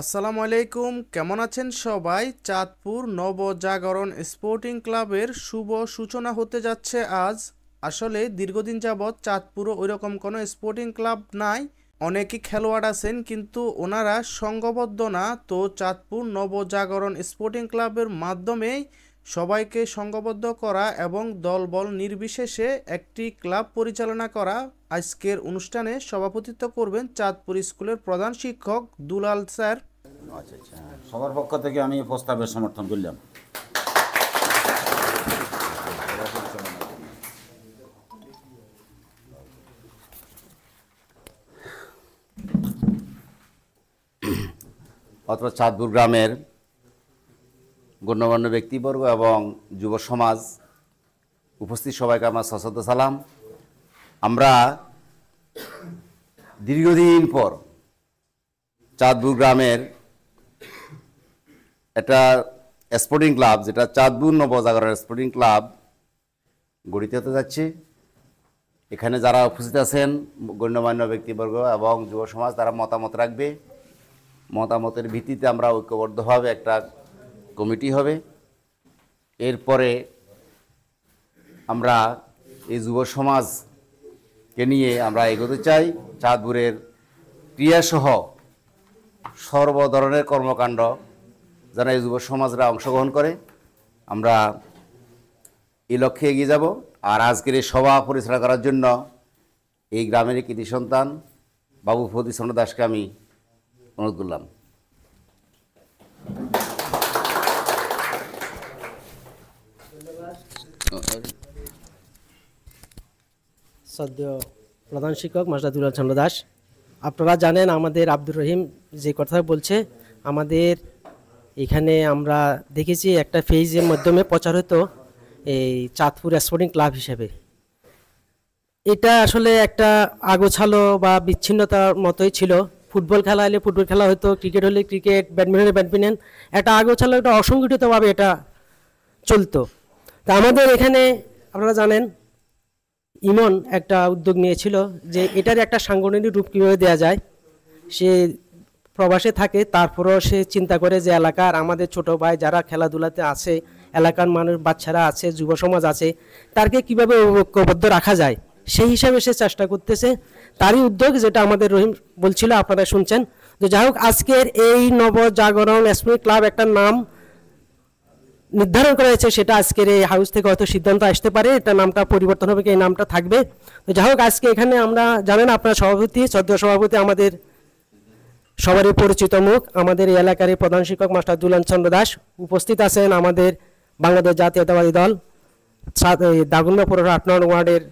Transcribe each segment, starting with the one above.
আসসালামু আলাইকুম, কেমন আছেন সবাই? চাঁদপুর নবজাগরণ স্পোর্টিং ক্লাবের শুভ সূচনা হতে যাচ্ছে আজ। আসলে দীর্ঘদিন যাবৎ চাঁদপুরও ওইরকম কোনো স্পোর্টিং ক্লাব নাই। অনেকই খেলোয়াড় আছেন কিন্তু ওনারা সংঘবদ্ধ না। তো চাঁদপুর নবজাগরণ স্পোর্টিং ক্লাবের মাধ্যমেই সবাইকে সংঘবদ্ধ করা এবং দলবল নির্বিশেষে একটি ক্লাব পরিচালনা করা। আজকের অনুষ্ঠানে সভাপতিত্ব করবেন চাঁদপুর স্কুলের প্রধান শিক্ষক দুলাল স্যার। আচ্ছা আচ্ছা, সবার পক্ষ থেকে আমি এই প্রস্তাবের সমর্থন করলাম। অত্র চাঁদপুর গ্রামের গণ্যমান্য ব্যক্তিবর্গ এবং যুব সমাজ উপস্থিত সবাইকে আমার সশ্রদ্ধ সালাম। আমরা দীর্ঘদিন পর চাঁদপুর গ্রামের একটা স্পোর্টিং ক্লাব, যেটা চাঁদপুর নবজাগরণ স্পোর্টিং ক্লাব গড়িতে হতে যাচ্ছে। এখানে যারা উপস্থিত আছেন গণ্যমান্য ব্যক্তিবর্গ এবং যুব সমাজ, তারা মতামত রাখবে। মতামতের ভিত্তিতে আমরা ঐক্যবদ্ধভাবে একটা কমিটি হবে। এরপরে আমরা এই যুব সমাজকে নিয়ে আমরা এগোতে চাই। চাঁদপুরের ক্রীড়াসহ সর্ব ধরনের কর্মকাণ্ড যারা এই যুব সমাজরা অংশগ্রহণ করে, আমরা এই লক্ষ্যে এগিয়ে যাব। আর আজকের এই সভা পরিচালনা করার জন্য এই গ্রামের কৃতি সন্তান বাবু ফতিচন্দ্র দাসকে আমি অনুরোধ করলাম। সদ্য প্রধান শিক্ষক মাস্টার দুলাল চন্দ্র দাস, আপনারা জানেন আমাদের আব্দুর রহিম যে কথা বলছে, আমাদের এখানে আমরা দেখেছি একটা ফেজের মাধ্যমে প্রচার হতো এই চাঁদপুর স্পোর্টিং ক্লাব হিসেবে। এটা আসলে একটা আগোছালো বা বিচ্ছিন্নতার মতোই ছিল। ফুটবল খেলা হলে ফুটবল খেলা হতো, ক্রিকেট হলে ক্রিকেট, ব্যাডমিন্টন হলে ব্যাডমিন্টন, একটা আগোছালো একটা অসংগঠিতভাবে এটা চলতো। তা আমাদের এখানে আপনারা জানেন ইমন একটা উদ্যোগ নিয়েছিল যে এটার একটা সাংগঠনিক রূপ কীভাবে দেওয়া যায়। সে প্রবাসে থাকে, তারপরেও সে চিন্তা করে যে এলাকার আমাদের ছোট ভাই যারা খেলাধুলাতে আছে, এলাকার মানুষ বাচ্চারা আছে, যুব সমাজ আছে, তারকে কীভাবে ঐক্যবদ্ধ রাখা যায় সেই হিসাবে সে চেষ্টা করতেছে। তারই উদ্যোগ, যেটা আমাদের রহিম বলছিল আপনারা শুনছেন। তো যাই হোক, আজকের এই নবজাগরণ স্পোর্টিং ক্লাব একটা নাম নির্ধারণ করা হয়েছে, সেটা আজকের এই হাউস থেকে হয়তো সিদ্ধান্ত আসতে পারে, এটা নামটা পরিবর্তন হবে কি এই নামটা থাকবে। তো যাই হোক, আজকে এখানে আমরা জানেন আপনার সভাপতি, সদ্য সভাপতি আমাদের সবারই পরিচিত মুখ, আমাদের এই এলাকার প্রধান শিক্ষক মাস্টার দুলাল চন্দ্র দাস। উপস্থিত আছেন আমাদের বাংলাদেশ জাতীয়তাবাদী দল দাগনভূঞা পৌর ৮ নং ওয়ার্ডের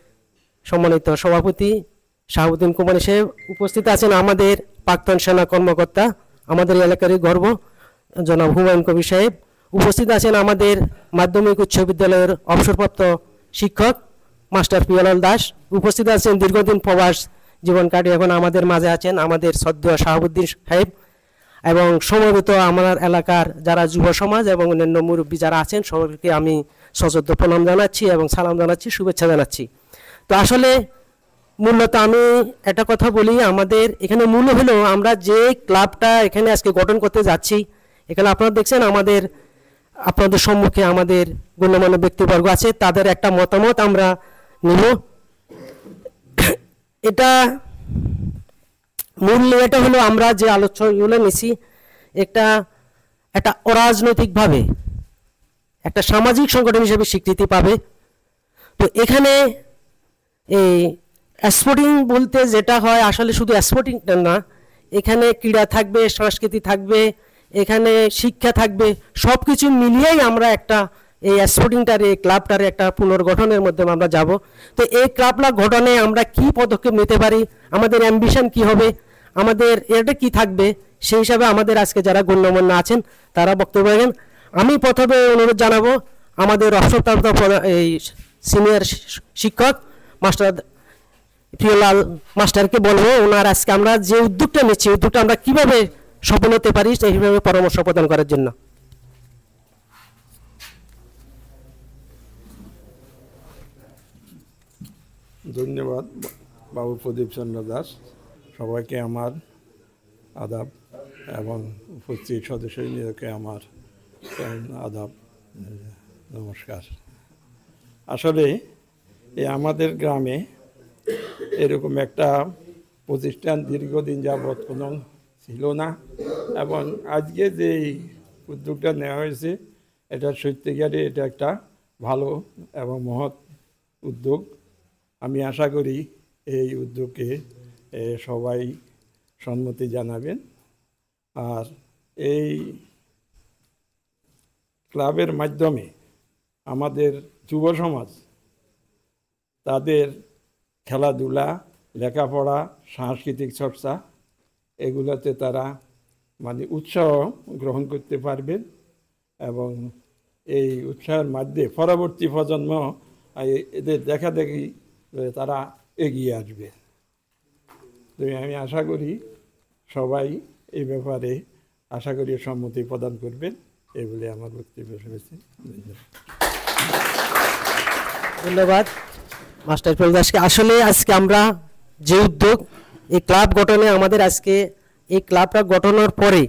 সম্মানিত সভাপতি শাহাবুদ্দিন কুমারী সাহেব। উপস্থিত আছেন আমাদের প্রাক্তন সেনা কর্মকর্তা, আমাদের এলাকারই গর্ব জনাব হুমায়ুন কবির সাহেব। উপস্থিত আছেন আমাদের মাধ্যমিক উচ্চ বিদ্যালয়ের অবসরপ্রাপ্ত শিক্ষক মাস্টার পিয়ালাল দাস। উপস্থিত আছেন দীর্ঘদিন প্রবাস জীবন কাটিয়ে এখন আমাদের মাঝে আছেন আমাদের সদ্য শাহাবুদ্দিন সাহেব। এবং সমবেত আমার এলাকার যারা যুব সমাজ এবং অন্যান্য মুরব্বী যারা আছেন, সবাইকে আমি সশ্রদ্ধ প্রণাম জানাচ্ছি এবং সালাম জানাচ্ছি, শুভেচ্ছা জানাচ্ছি। তো আসলে মূলত আমি একটা কথা বলি, আমাদের এখানে মূল হলো আমরা যে ক্লাবটা এখানে আজকে গঠন করতে যাচ্ছি, এখানে আপনারা দেখছেন আমাদের আপনাদের সম্মুখে আমাদের গণ্যমান্য ব্যক্তিবর্গ আছে, তাদের একটা মতামত আমরা নিব। এটা মূল এটা হলো আমরা যে আলোচনাগুলো নিছি, একটা অরাজনৈতিকভাবে একটা সামাজিক সংগঠন হিসেবে স্বীকৃতি পাবে। তো এখানে এই স্পোর্টিং বলতে যেটা হয়, আসলে শুধু স্পোর্টিং না, এখানে ক্রীড়া থাকবে, সংস্কৃতি থাকবে, এখানে শিক্ষা থাকবে, সব কিছু মিলিয়েই আমরা একটা এই স্পোর্টিংটার এই ক্লাবটার একটা পুনর্গঠনের মধ্যে আমরা যাব। তো এই ক্লাবটা গঠনে আমরা কি পদক্ষেপ নিতে পারি, আমাদের অ্যাম্বিশন কি হবে, আমাদের এটা কি থাকবে, সেই হিসাবে আমাদের আজকে যারা গণ্যমান্য আছেন তারা বক্তব্য রাখেন। আমি প্রথমে অনুরোধ জানাবো আমাদের অবসরপ্রাপ্ত এই সিনিয়র শিক্ষক মাস্টার প্রিয়লাল মাস্টারকে বলবো, ওনার আজকে আমরা যে উদ্যোগটা নিচ্ছি, উদ্যোগটা আমরা কীভাবে সফল হতে পারি সেইভাবে পরামর্শ প্রদান করার জন্য। ধন্যবাদ বাবু প্রদীপ চন্দ্র দাস। সবাইকে আমার আদাব এবং উপস্থিত সদস্যকে আমার আদাব, নমস্কার। আসলে আমাদের গ্রামে এরকম একটা প্রতিষ্ঠান দীর্ঘদিন যাবৎ কোনো ছিল না, এবং আজকে যে উদ্যোগটা নেওয়া হয়েছে এটা সত্যিকারে এটা একটা ভালো এবং মহৎ উদ্যোগ। আমি আশা করি এই উদ্যোগকে সবাই সম্মতি জানাবেন। আর এই ক্লাবের মাধ্যমে আমাদের যুব সমাজ তাদের খেলাধুলা, লেখাপড়া, সাংস্কৃতিক চর্চা এগুলোতে তারা মানে উৎসাহ গ্রহণ করতে পারবেন, এবং এই উৎসাহের মাধ্যমে পরবর্তী প্রজন্ম এদের দেখা দেখি তারা এগিয়ে আসবে। তো আমি আশা করি সবাই এই ব্যাপারে আশা করি সম্মতি প্রদান করবেন, এই বলে আমার বক্তব্য শুনেছি। ধন্যবাদ মাস্টার ফিরোজ দাসকে। আসলে আজকে আমরা যে উদ্যোগ এই ক্লাব গঠনে আমাদের আজকে এই ক্লাবটা গঠনের পরে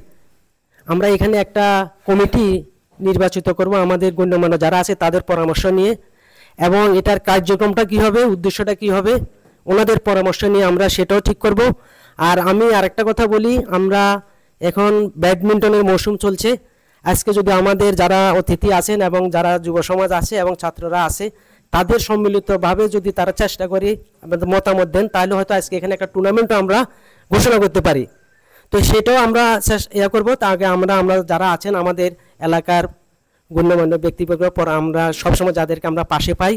আমরা এখানে একটা কমিটি নির্বাচিত করব আমাদের গণ্যমান্য যারা আছে তাদের পরামর্শ নিয়ে, এবং এটার কার্যক্রমটা কী হবে, উদ্দেশ্যটা কী হবে ওনাদের পরামর্শ নিয়ে আমরা সেটাও ঠিক করব। আর আমি আরেকটা কথা বলি, আমরা এখন ব্যাডমিন্টনের মৌসুম চলছে। আজকে যদি আমাদের যারা অতিথি আছেন এবং যারা যুব সমাজ আছে এবং ছাত্ররা আছে তাদের সম্মিলিতভাবে যদি তারা চেষ্টা করি আমাদের মতামত দেন, তাহলে হয়তো আজকে এখানে একটা টুর্নামেন্টও আমরা ঘোষণা করতে পারি। তো সেটাও আমরা করবো। তা আগে আমরা যারা আছেন আমাদের এলাকার গণ্যমান্য ব্যক্তিবর্গ পর আমরা সবসময় যাদেরকে আমরা পাশে পাই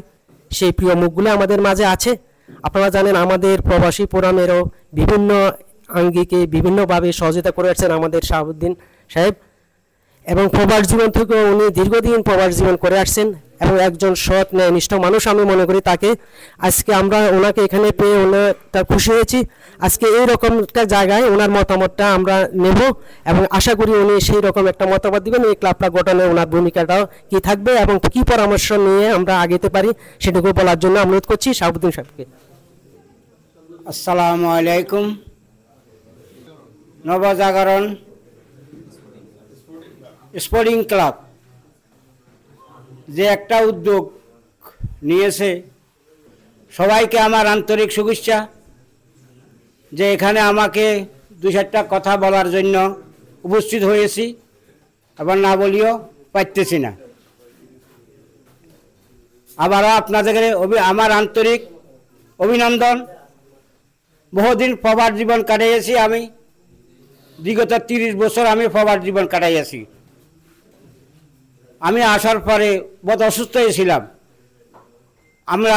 সেই প্রিয় মুখগুলো আমাদের মাঝে আছে। আপনারা জানেন আমাদের প্রবাসী ফোরামেরও বিভিন্ন আঙ্গিকে বিভিন্নভাবে সহযোগিতা করে আসছেন আমাদের শাহাবুদ্দিন সাহেব, এবং প্রবাস জীবন থেকে উনি দীর্ঘদিন প্রবাস জীবন করে আসছেন এবং একজন সৎ ন্যায়নিষ্ঠ মানুষ আমি মনে করি তাকে। আজকে আমরা ওনাকে এখানে পেয়ে ওনারটা খুশি হয়েছি। আজকে এইরকম একটা জায়গায় ওনার মতামতটা আমরা নেব এবং আশা করি উনি সেই রকম একটা মতামত দিবেন। এই ক্লাবটা গঠনে ওনার ভূমিকাটাও কী থাকবে এবং কী পরামর্শ নিয়ে আমরা আগাতে পারি সেটুকু বলার জন্য অনুরোধ করছি শাহাবুদ্দিন সাহেবকে। আসসালামু আলাইকুম। নবজাগরণ স্পোর্টিং ক্লাব যে একটা উদ্যোগ নিয়েছে, সবাইকে আমার আন্তরিক শুভেচ্ছা। যে এখানে আমাকে দু চারটা কথা বলার জন্য উপস্থিত হয়েছি, আবার না বলিও পারতেছি না। আবারও আপনাদের আমার আন্তরিক অভিনন্দন। বহুদিন প্রবাস জীবন কাটাইয়াছি আমি, বিগত 30 বছর আমি প্রবাস জীবন কাটাইয়াছি। আমি আসার পরে বহুত অসুস্থ হয়েছিলাম। আমরা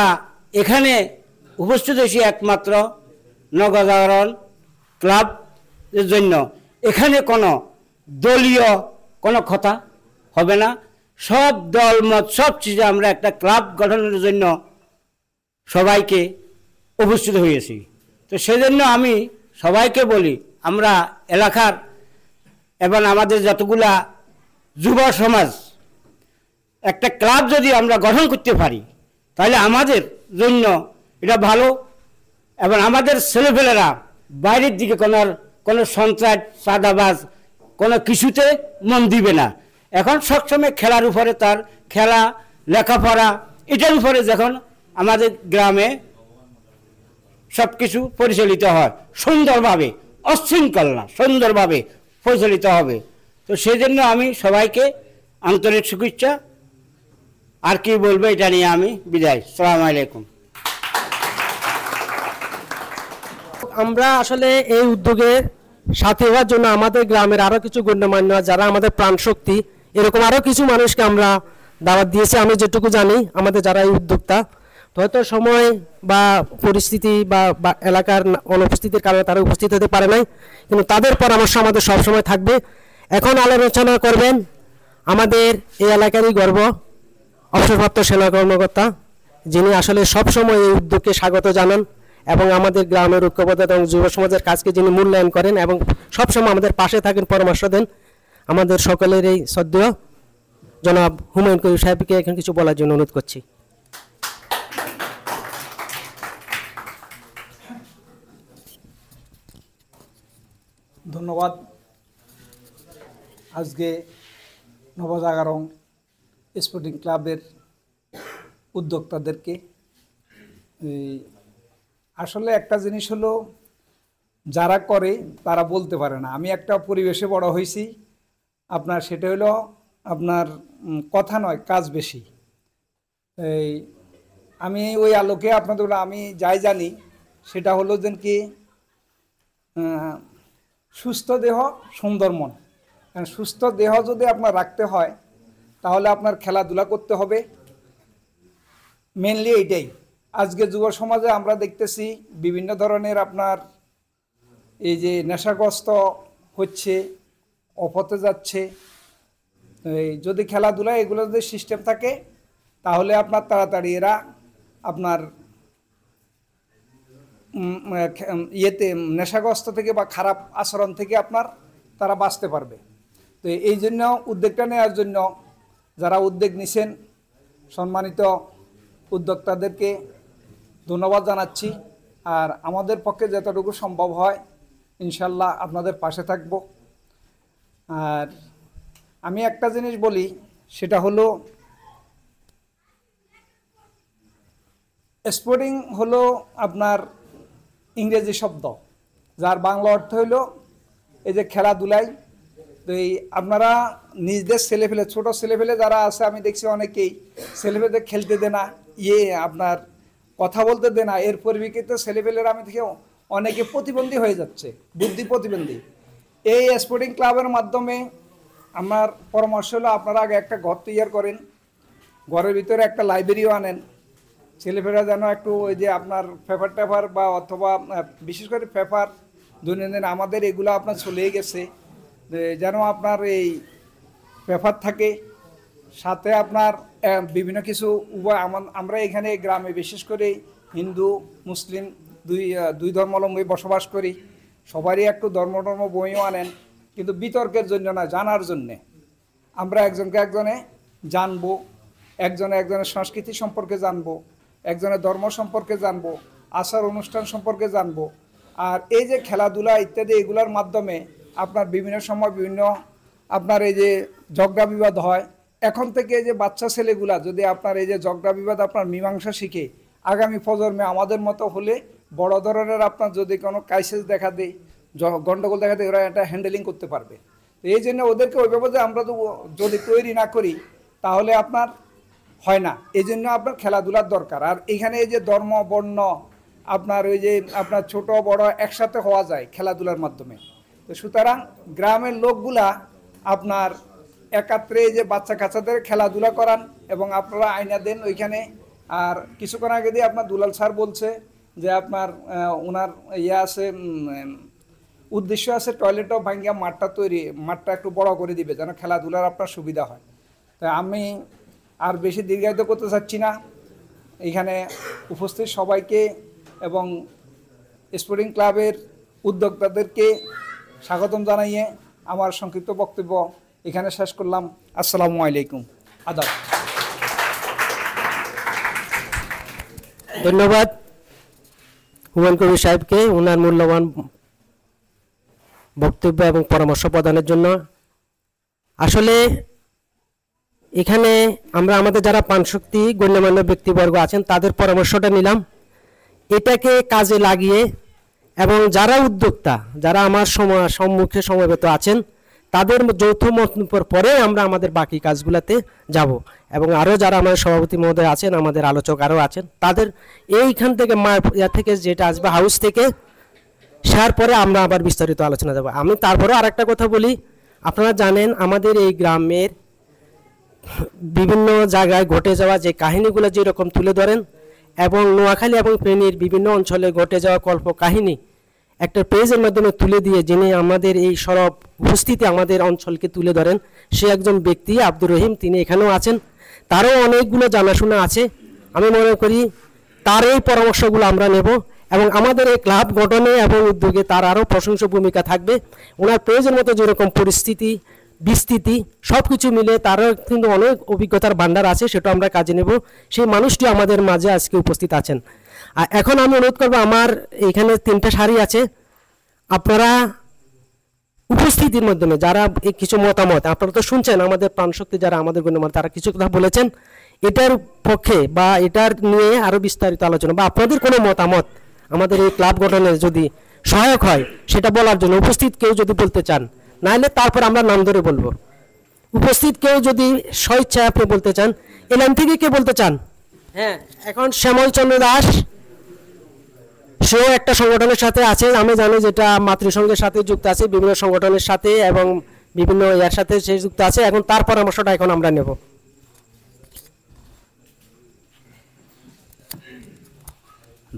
এখানে উপস্থিত হয়েছি একমাত্র নবজাগরণ ক্লাবের জন্য। এখানে কোনো দলীয় কোনো কথা হবে না, সব দলমত সব চিজে আমরা একটা ক্লাব গঠনের জন্য সবাইকে উপস্থিত হয়েছি। তো সেজন্য আমি সবাইকে বলি, আমরা এলাকার এবং আমাদের যতগুলা যুব সমাজ একটা ক্লাব যদি আমরা গঠন করতে পারি তাহলে আমাদের জন্য এটা ভালো, এবং আমাদের ছেলেপেলেরা বাইরের দিকে কোনো সন্ত্রাস, চাঁদাবাজ কোনো কিছুতে মন দিবে না। এখন সবসময় খেলার উপরে, তার খেলা, লেখাপড়া এটার উপরে যখন আমাদের গ্রামে সব কিছু পরিচালিত হয় সুন্দরভাবে, অশৃঙ্খল না, সুন্দরভাবে পরিচালিত হবে। তো সেই জন্য আমি সবাইকে আন্তরিক শুভেচ্ছা। আর কি বলবো এটা নিয়ে আমি বিদায়। আসসালামু আলাইকুম। আমরা আসলে এই উদ্যোগের সাথে হওয়ার জন্য আমাদের গ্রামের আরও কিছু গণ্যমান্য যারা আমাদের প্রাণশক্তি এরকম আরও কিছু মানুষকে আমরা দাওয়াত দিয়েছি। আমি যেটুকু জানি আমাদের যারা এই উদ্যোক্তা, হয়তো সময় বা পরিস্থিতি বা এলাকার অনুপস্থিতির কারণে তারা উপস্থিত হতে পারে নাই, কিন্তু তাদের পরামর্শ আমাদের সবসময় থাকবে। এখন আলোচনা করবেন আমাদের এই এলাকারই গর্ব অবসরপ্রাপ্ত সেনা কর্মকর্তা, যিনি আসলে সবসময় এই উদ্যোগকে স্বাগত জানান এবং আমাদের গ্রামের ঐক্যবদ্ধ এবং যুব সমাজের কাজকে যিনি মূল্যায়ন করেন এবং সবসময় আমাদের পাশে থাকেন, পরামর্শ দেন। আমাদের সকলের এই শ্রদ্ধেয় জনাব হুমায়ুন কবির সাহেবকে এখন কিছু বলার জন্য অনুরোধ করছি। ধন্যবাদ আজকে নবজাগরণ স্পোর্টিং ক্লাবের উদ্যোক্তাদেরকে আসলে একটা জিনিস হলো যারা করে তারা বলতে পারে না। আমি একটা পরিবেশে বড় হয়েছি, আপনার সেটা হলো আপনার কথা নয় কাজ বেশি। এই আমি ওই আলোকে আপনাদের আমি যাই জানি সেটা হলো যেন কি সুস্থ দেহ সুন্দর মন। কারণ সুস্থ দেহ যদি আপনার রাখতে হয় তাহলে আপনার খেলাধুলা করতে হবে, মেনলি এইটাই। আজকে যুব সমাজে আমরা দেখতেছি বিভিন্ন ধরনের আপনার এই যে নেশাগ্রস্ত হচ্ছে, অপথে যাচ্ছে। এই যদি খেলাধুলা এগুলো যদি সিস্টেম থাকে তাহলে আপনার তাড়াতাড়ি এরা আপনার ইয়েতে নেশাগ্রস্ত থেকে বা খারাপ আচরণ থেকে আপনার তারা বাঁচতে পারবে। তো এই জন্য উদ্যোগটা নেওয়ার জন্য যারা উদ্যোগ নিছেন সম্মানিত উদ্যোক্তাদেরকে ধন্যবাদ জানাচ্ছি। আর আমাদের পক্ষে যতটুকু সম্ভব হয় ইনশাল্লাহ আপনাদের পাশে থাকব। আর আমি একটা জিনিস বলি, সেটা হলো স্পোর্টিং হলো আপনার ইংরেজি শব্দ, যার বাংলা অর্থ হলো এই যে খেলাধুলাই। তো এই আপনারা নিজদের ছেলেপেলে ছোট ছেলেপেলে যারা আছে আমি দেখছি অনেকেই ছেলেপেলেদের খেলতে দে না, আপনার কথা বলতে দে না। এর পরিপ্রেক্ষিতে ছেলেপেলেরা আমি দেখি অনেকে প্রতিবন্ধী হয়ে যাচ্ছে, বুদ্ধি প্রতিবন্ধী। এই স্পোর্টিং ক্লাবের মাধ্যমে আমার পরামর্শ হলো আপনারা আগে একটা ঘর তৈরি করেন, ঘরের ভিতরে একটা লাইব্রেরিও আনেন। ছেলেপেলেরা যেন একটু ওই যে আপনার পেপার টেপার বা অথবা বিশেষ করে পেপার দৈনন্দিন আমাদের এগুলো আপনার চলেই গেছে, যেন আপনার এই পেপার থাকে, সাথে আপনার বিভিন্ন কিছু উভয় আমরা এখানে গ্রামে বিশেষ করে হিন্দু মুসলিম দুই ধর্মাবলম্বী বসবাস করি। সবারই একটু ধর্ম বইও আনেন, কিন্তু বিতর্কের জন্য না, জানার জন্যে। আমরা একজনকে একজনে জানবো, একজনের সংস্কৃতি সম্পর্কে জানবো, একজনের ধর্ম সম্পর্কে জানবো, আচার অনুষ্ঠান সম্পর্কে জানবো। আর এই যে খেলাধুলা ইত্যাদি এগুলোর মাধ্যমে আপনার বিভিন্ন সময় বিভিন্ন আপনার এই যে ঝগড়া বিবাদ হয়। এখন থেকে এই যে বাচ্চা ছেলেগুলা যদি আপনার এই যে ঝগড়া বিবাদ আপনার মীমাংসা শিখে, আগামী প্রজন্মে আমাদের মতো হলে বড় ধরনের আপনার যদি কোনো ক্রাইসিস দেখা দেয়, গন্ডগোল দেখা দেয়, ওরা এটা হ্যান্ডেলিং করতে পারবে। তো এই জন্য ওদেরকে ওইভাবে যে আমরা যদি তৈরি না করি তাহলে আপনার হয় না। এই জন্য আপনার খেলাধুলার দরকার। আর এখানে এই যে ধর্ম বর্ণ আপনার ওই যে আপনার ছোট বড় একসাথে হওয়া যায় খেলাধুলার মাধ্যমে। তো সুতরাং গ্রামের লোকগুলা আপনার একাত্রে এই যে বাচ্চা কাচ্চাদের খেলাধুলা করান এবং আপনারা আইনা দেন ওইখানে। আর কিছুক্ষণ আগে দিয়ে আপনার দুলাল স্যার বলছে যে আপনার ওনার আছে উদ্দেশ্য আছে টয়লেটও ভাঙ্গিয়া মাঠটা একটু বড় করে দিবে যেন খেলাধুলার আপনার সুবিধা হয়। তাই আমি আর বেশি দীর্ঘায়িত করতে চাচ্ছি না। এখানে উপস্থিত সবাইকে এবং স্পোর্টিং ক্লাবের উদ্যোক্তাদেরকে স্বাগতম জানাইয়ে আমার সংক্ষিপ্ত বক্তব্য এখানে শেষ করলাম। আসসালামু আলাইকুম, আদাব। ধন্যবাদ হুমায়ুন কবির সাহেবকে ওনার মূল্যবান বক্তব্য এবং পরামর্শ প্রদানের জন্য। আসলে এখানে আমরা আমাদের যারা প্রাণশক্তি গণ্যমান্য ব্যক্তিবর্গ আছেন তাদের পরামর্শটা নিলাম, এটাকে কাজে লাগিয়ে এবং যারা উদ্যোক্তা যারা আমার সম্মুখে সমবেত আছেন তাদের যৌথ মন্তব্যের পরে আমরা আমাদের বাকি কাজগুলোতে যাব। এবং আরও যারা আমাদের সভাপতি মহোদয় আছেন, আমাদের আলোচক আরও আছেন, তাদের এইখান থেকে থেকে যেটা আসবে হাউস থেকে সার পরে আমরা আবার বিস্তারিত আলোচনা যাব। আমি তারপরেও আরেকটা কথা বলি, আপনারা জানেন আমাদের এই গ্রামের বিভিন্ন জায়গায় ঘটে যাওয়া যে কাহিনীগুলো যেরকম তুলে ধরেন এবং নোয়াখালী এবং ফেনীর বিভিন্ন অঞ্চলে ঘটে যাওয়া কল্প কাহিনী একটা পেজের মাধ্যমে তুলে দিয়ে যিনি আমাদের এই সরব উপস্থিতি আমাদের অঞ্চলকে তুলে ধরেন সে একজন ব্যক্তি আব্দুর রহিম, তিনি এখানেও আছেন, তারও অনেকগুলো জানাশোনা আছে। আমি মনে করি তার এই পরামর্শগুলো আমরা নেব এবং আমাদের এই ক্লাব গঠনে এবং উদ্যোগে তার আরও প্রশংসা ভূমিকা থাকবে। ওনার পেজের মতো যেরকম পরিস্থিতি বিস্তৃতি সব কিছু মিলে তারও কিন্তু অনেক অভিজ্ঞতার ভাণ্ডার আছে, সেটা আমরা কাজে নেব। সেই মানুষটি আমাদের মাঝে আজকে উপস্থিত আছেন। আর এখন আমি অনুরোধ করবো, আমার এখানে 3টা শাড়ি আছে, আপনারা উপস্থিতির মাধ্যমে যারা এই কিছু মতামত আপনারা তো শুনছেন, আমাদের প্রাণশক্তি যারা আমাদের গণ্যমান্য তারা কিছু কথা বলেছেন, এটার পক্ষে বা এটার নিয়ে আরো বিস্তারিত আলোচনা বা আপনাদের কোনো মতামত আমাদের এই ক্লাব গঠনে যদি সহায়ক হয় সেটা বলার জন্য উপস্থিত কেউ যদি বলতে চান, নাহলে তারপর আমরা নাম ধরে বলবো। উপস্থিত কেউ যদি স্বেচ্ছায় আপনি বলতে চান, এই লাইন থেকে কে বলতে চান? হ্যাঁ, এখন শ্যামল চন্দ্র দাস, সেও একটা সংগঠনের সাথে আছে, আমি জানি, যেটা মাতৃসংঘের সাথে যুক্ত আছে, বিভিন্ন সংগঠনের সাথে এবং বিভিন্ন ইয়ার সাথে সে যুক্ত আছে। এখন তার পরামর্শটা এখন আমরা নেব।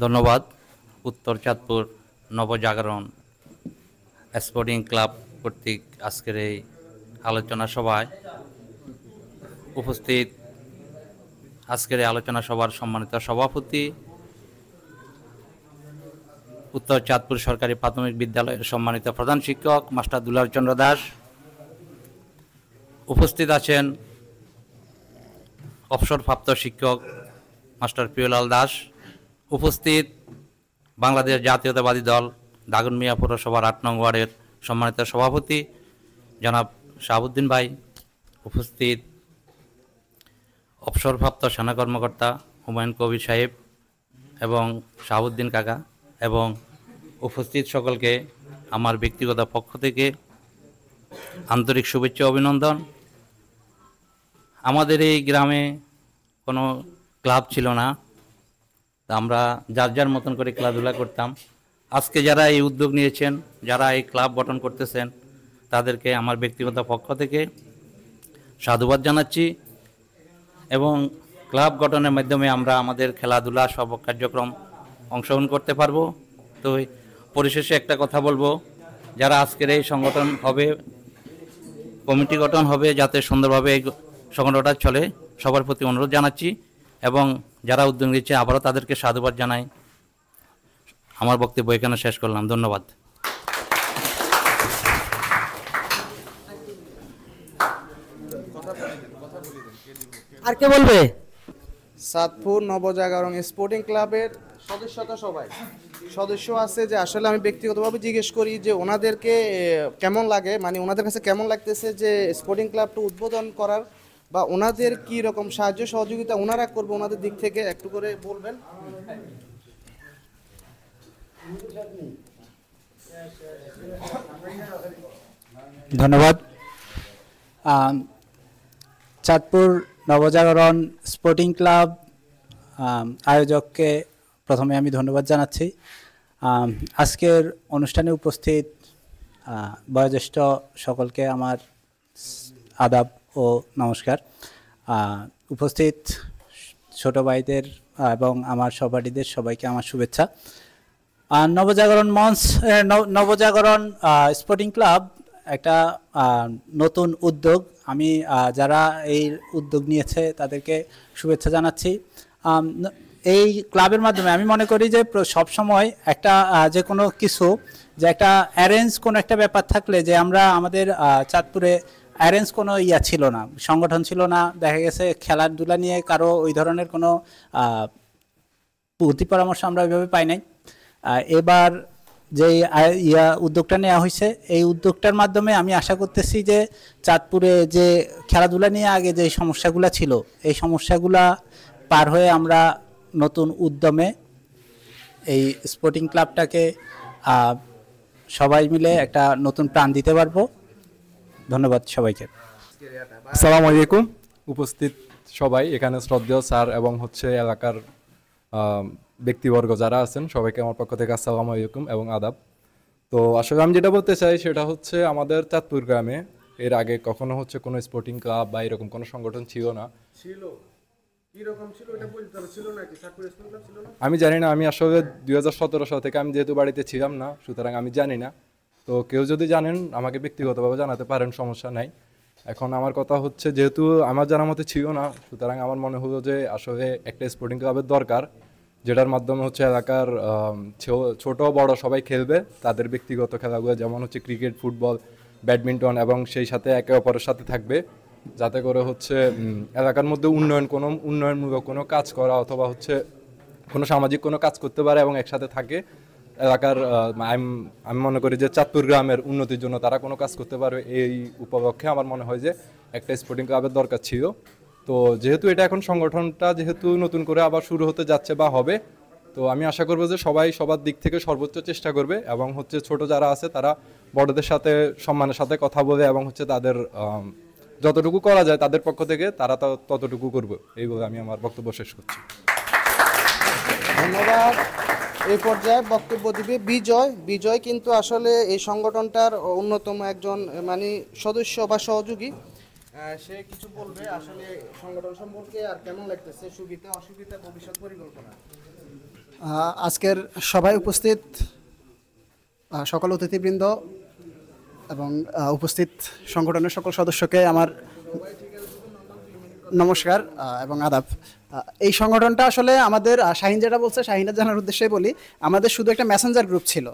ধন্যবাদ। উত্তর চাঁদপুর নবজাগরণ স্পোর্টিং ক্লাব কর্তৃক আজকের এই আলোচনা সভায় উপস্থিত আজকের এই আলোচনা সভার সম্মানিত সভাপতি, উত্তর চাঁদপুর সরকারি প্রাথমিক বিদ্যালয়ের সম্মানিত প্রধান শিক্ষক মাস্টার দুলাল চন্দ্র দাস, উপস্থিত আছেন অবসরপ্রাপ্ত শিক্ষক মাস্টার প্রিয়লাল দাস, উপস্থিত বাংলাদেশ জাতীয়তাবাদী দল দাগনমিয়া পৌরসভার ৮ নং ওয়ার্ডের সম্মানিত সভাপতি জনাব শাহাবুদ্দিন ভাই, উপস্থিত অবসরপ্রাপ্ত সেনা কর্মকর্তা হুমায়ুন কবির সাহেব এবং শাহাবুদ্দিন কাকা, এবং উপস্থিত সকলকে আমার ব্যক্তিগত পক্ষ থেকে আন্তরিক শুভেচ্ছা অভিনন্দন। আমাদের এই গ্রামে কোনো ক্লাব ছিল না, তা আমরা যার যার মতন করে খেলাধুলা করতাম। আজকে যারা এই উদ্যোগ নিয়েছেন, যারা এই ক্লাব গঠন করতেছেন, তাদেরকে আমার ব্যক্তিগত পক্ষ থেকে সাধুবাদ জানাচ্ছি, এবং ক্লাব গঠনের মাধ্যমে আমরা আমাদের খেলাধুলা সব কার্যক্রম অংশগ্রহণ করতে পারবো। তো পরিশেষে একটা কথা বলবো, যারা আজকের এই সংগঠন হবে, কমিটি গঠন হবে, যাতে সুন্দরভাবে এই সংগঠনটা চলে, সবার প্রতি অনুরোধ জানাচ্ছি, এবং যারা উদ্যোগ নিচ্ছে আবারও তাদেরকে সাধুবাদ জানাই। আমার বক্তব্য এখানে শেষ করলাম। ধন্যবাদ। আর কে বলবে? চাঁদপুর নবজাগরণ স্পোর্টিং ক্লাবের সদস্যতা সবাই সদস্য আছে, যে আসলে আমি ব্যক্তিগতভাবে জিজ্ঞেস করি যে ওনাদেরকে কেমন লাগে, মানে ওনাদের কাছে কেমন লাগতেছে যে স্পোর্টিং ক্লাবটা উদ্বোধন করার, বা ওনাদের কি রকম সাহায্য সহযোগিতা ওনারা করবে, ওনাদের দিক থেকে একটু করে বলবেন। ধন্যবাদ। চাঁদপুর নবজাগরণ স্পোর্টিং ক্লাব আয়োজককে প্রথমে আমি ধন্যবাদ জানাচ্ছি। আজকের অনুষ্ঠানে উপস্থিত বয়োজ্যেষ্ঠ সকলকে আমার আদাব ও নমস্কার। উপস্থিত ছোট ভাইদের এবং আমার সহপাঠীদের সবাইকে আমার শুভেচ্ছা। নবজাগরণ মঞ্চ, নবজাগরণ স্পোর্টিং ক্লাব একটা নতুন উদ্যোগ। আমি যারা এই উদ্যোগ নিয়েছে তাদেরকে শুভেচ্ছা জানাচ্ছি। এই ক্লাবের মাধ্যমে আমি মনে করি যে সবসময় একটা যে কোনো কিছু, যে একটা অ্যারেঞ্জ কোনো একটা ব্যাপার থাকলে, যে আমরা আমাদের চাঁদপুরে অ্যারেঞ্জ কোনো ছিল না, সংগঠন ছিল না, দেখা গেছে খেলাধুলা নিয়ে কারো ওই ধরনের কোনো বুদ্ধি পরামর্শ আমরা ওইভাবে পাই নাই। এবার যে উদ্যোগটা নেওয়া হয়েছে, এই উদ্যোগটার মাধ্যমে আমি আশা করতেছি যে চাঁদপুরে যে খেলাধুলা নিয়ে আগে যে সমস্যাগুলো ছিল, এই সমস্যাগুলা পার হয়ে আমরা নতুন উদ্যমে এই স্পোর্টিং ক্লাবটাকে সবাই মিলে একটা নতুন প্রাণ দিতে পারবো। ধন্যবাদ সবাইকে। আসসালামু আলাইকুম। উপস্থিত সবাই, এখানে শ্রদ্ধেয় স্যার এবং এলাকার ব্যক্তিবর্গ যারা আছেন, সবাইকে আমার পক্ষ থেকে আসসালামু আলাইকুম এবং আদাব। তো আসলে আমি যেটা বলতে চাই সেটা হচ্ছে, আমাদের চাঁদপুর গ্রামে এর আগে কখনো কোনো স্পোর্টিং ক্লাব বা এরকম কোনো সংগঠন ছিল না। আমি জানি না, আমি আসলে 2017 সাল থেকে, আমি যেহেতু বাড়িতে ছিলাম না, সুতরাং আমি জানি না। তো কেউ যদি জানেন আমাকে ব্যক্তিগতভাবে জানাতে পারেন, সমস্যা নাই। এখন আমার কথা হচ্ছে, যেহেতু আমার জানার মতে ছিল না, সুতরাং আমার মনে হলো যে আসলে একটা স্পোর্টিং ক্লাবের দরকার, যেটার মাধ্যমে এলাকার ছোট বড় সবাই খেলবে তাদের ব্যক্তিগত খেলাগুলো, যেমন ক্রিকেট, ফুটবল, ব্যাডমিন্টন, এবং সেই সাথে একে অপরের সাথে থাকবে, যাতে করে এলাকার মধ্যে উন্নয়নমূলক কোনো কাজ করা, অথবা কোনো সামাজিক কোনো কাজ করতে পারে এবং একসাথে থাকে, এলাকার আমি মনে করি যে চাঁদপুর গ্রামের উন্নতির জন্য তারা কোনো কাজ করতে পারবে, এই উপলক্ষে আমার মনে হয় যে একটা স্পোর্টিং ক্লাবের দরকার ছিল। তো যেহেতু এটা এখন সংগঠনটা যেহেতু নতুন করে আবার শুরু হতে যাচ্ছে বা হবে, তো আমি আশা করবো যে সবাই সবার দিক থেকে সর্বোচ্চ চেষ্টা করবে এবং হচ্ছে ছোট যারা আছে তারা বড়দের সাথে সম্মানের সাথে কথা বলে এবং হচ্ছে তাদের যতটুকু করা যায় তাদের পক্ষ থেকে তারা ততটুকু করবে, এই বলে আমি আমার বক্তব্য শেষ করছি। ধন্যবাদ। এই পর্যায়ে বক্তব্য দিবে বিজয়। বিজয় কিন্তু আসলে এই সংগঠনটার অন্যতম একজন মানে সদস্য বা সহযোগী। সে কিছু বলবে আসলে সংগঠন সম্পর্কে আর কেমন লাগতেছে, সুবিধা অসুবিধা, ভবিষ্যৎ পরিকল্পনা। আজকের সভায় উপস্থিত সকল অতিথিবৃন্দ এবং উপস্থিত সংগঠনের সকল সদস্যকে আমার নমস্কার এবং আদাব। এই সংগঠনটা আসলে আমাদের শাহিন যেটা বলছে, শাহিনের জানার উদ্দেশ্যে বলি, আমাদের শুধু একটা মেসেঞ্জার গ্রুপ ছিল,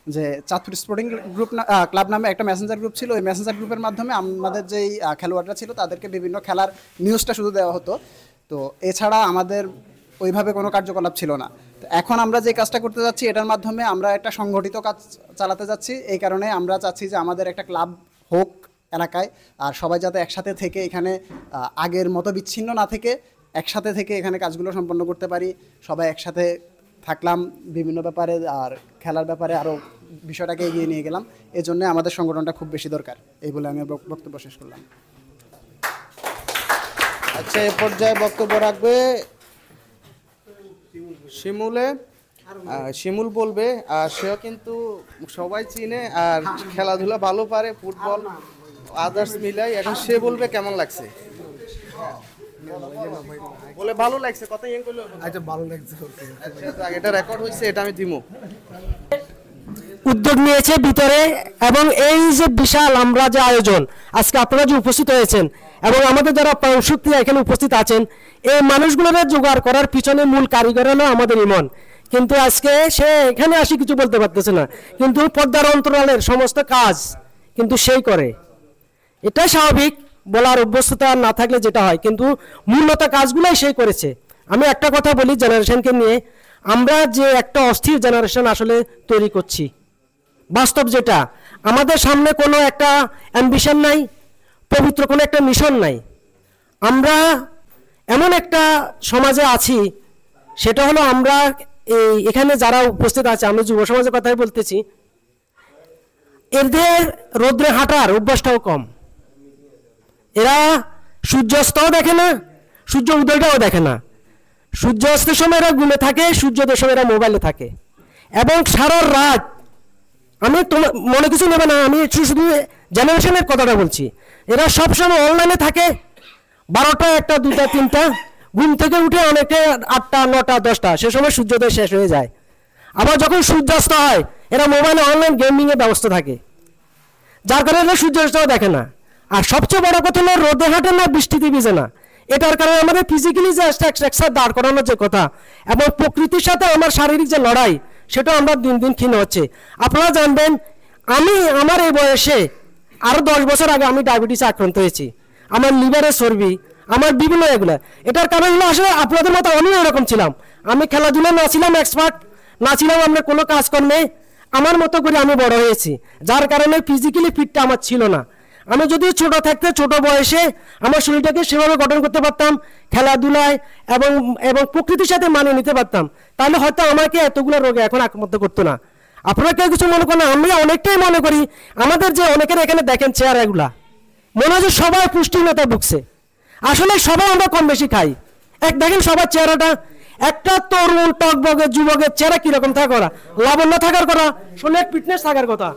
যে চাঁদপুর স্পোর্টিং গ্রুপ ক্লাব নামে একটা মেসেঞ্জার গ্রুপ ছিল। ওই মেসেঞ্জার গ্রুপের মাধ্যমে আমাদের যেই খেলোয়াড়রা ছিল তাদেরকে বিভিন্ন খেলার নিউজটা শুধু দেওয়া হতো। তো এছাড়া আমাদের ওইভাবে কোনো কার্যকলাপ ছিল না। তো এখন আমরা যে কাজটা করতে যাচ্ছি এটার মাধ্যমে আমরা একটা সংগঠিত কাজ চালাতে যাচ্ছি। এই কারণে আমরা চাচ্ছি যে আমাদের একটা ক্লাব হোক এলাকায়, আর সবাই যাতে একসাথে থেকে এখানে আগের মতো বিচ্ছিন্ন না থেকে একসাথে থেকে এখানে কাজগুলো সম্পন্ন করতে পারি। সবাই একসাথে থাকলাম বিভিন্ন ব্যাপারে, আর খেলার ব্যাপারে আরও বিষয়টাকে এগিয়ে নিয়ে গেলাম। এই জন্য আমাদের সংগঠনটা খুব বেশি দরকার, এই বলে আমি বক্তব্য শেষ করলাম। আচ্ছা, এ পর্যায়ে বক্তব্য রাখবে শিমুলে। শিমুল বলবে, আর সেও কিন্তু সবাই চিনে আর খেলাধুলা ভালো পারে, ফুটবল আদার্স মিলাই। এখন সে বলবে কেমন লাগছে, বলে ভালো লাগছে, কথা ইয়ে করলো। আচ্ছা, ভালো লাগছে, এটা রেকর্ড হয়েছে, এটা আমি দিমু। উদ্যোগ নিয়েছে ভিতরে, এবং এই যে বিশাল আমরা যে আয়োজন আজকে আপনারা যে উপস্থিত হয়েছেন এবং আমাদের যারা শক্তি এখানে উপস্থিত আছেন, এই মানুষগুলোকে জোগাড় করার পিছনে মূল কারিগর হলো আমাদের ইমন। কিন্তু আজকে সে এখানে আসি কিছু বলতে পারতেছে না, কিন্তু পর্দার অন্তরালের সমস্ত কাজ কিন্তু সেই করে। এটা স্বাভাবিক, বলার অভ্যস্ততা না থাকলে যেটা হয়, কিন্তু মূলত কাজগুলোই সেই করেছে। আমি একটা কথা বলি জেনারেশনকে নিয়ে, আমরা যে একটা অস্থির জেনারেশন আসলে তৈরি করছি, বাস্তব যেটা, আমাদের সামনে কোনো একটা অ্যাম্বিশন নাই, পবিত্র কোনো একটা মিশন নাই। আমরা এমন একটা সমাজে আছি, সেটা হলো আমরা এখানে যারা উপস্থিত আছে, আমরা যুব সমাজের কথাই বলতেছি, এদের রৌদ্রে হাঁটার অভ্যাসটাও কম। এরা সূর্যাস্তও দেখে না, সূর্য উদয়টাও দেখে না। সূর্যাস্তের সময় এরা ঘুমে থাকে, সূর্যোদয়ের সময় এরা মোবাইলে থাকে, এবং সারা রাত, আমি তোমার মনে কিছু নেবে না, আমি শুধু জেনারেশনের কথাটা বলছি, এরা সবসময় অনলাইনে থাকে। 12টা, 1টা, 2টা, 3টা ঘুম থেকে উঠে অনেকে 8টা, 9টা, 10টা, সে সময় সূর্যোদয় শেষ হয়ে যায়। আবার যখন সূর্যাস্ত হয় এরা মোবাইলে অনলাইন গেমিংয়ে ব্যবস্থা থাকে, যার কারণে এরা সূর্যাস্তও দেখে না। আর সবচেয়ে বড় কথা হলো রোদে হাঁটে না, বৃষ্টিতে ভিজে না। এটার কারণে আমাদের ফিজিক্যালি যে একসাথে দাঁড় করানোর যে কথা এবং প্রকৃতির সাথে আমার শারীরিক যে লড়াই, সেটা আমরা দিন দিন ক্ষীণ হচ্ছে। আপনারা জানবেন, আমার এই বয়সে আরও 10 বছর আগে আমি ডায়াবেটিসে আক্রান্ত হয়েছি। আমার লিভারের চর্বি, আমার বিভিন্ন এগুলো। এটার কারণ হলো আসলে আপনাদের মতো আমিও এরকম ছিলাম। আমি খেলাধুলা না ছিলাম এক্সপার্ট, না ছিলাম আমরা কোনো কাজকর্মে, আমার মতো করে আমি বড় হয়েছি, যার কারণে ফিজিক্যালি ফিটটা আমার ছিল না। আমি যদি ছোট থাকতে, ছোট বয়সে আমার শরীরটাকে সেভাবে গঠন করতে পারতাম, খেলাধুলায় এবং প্রকৃতির সাথে মানিয়ে নিতে পারতাম, তাহলে হয়তো আমাকে এতগুলো রোগে এখন আক্রান্ত করতো না। আপনারা কেউ কিছু মনে করেন, আমি অনেকটাই মনে করি আমাদের যে অনেকের এখানে দেখেন চেয়ার, এগুলা মনে হয় যে সবাই পুষ্টিহীনতায় ভুগছে। আসলে সবাই আমরা কম বেশি খাই। দেখেন সবার চেহারাটা, একটা তরুণ টকবগের যুবকের চেহারা কিরকম থাকার কথা, লাবণ্য থাকার কথা, শরীরের ফিটনেস থাকার কথা।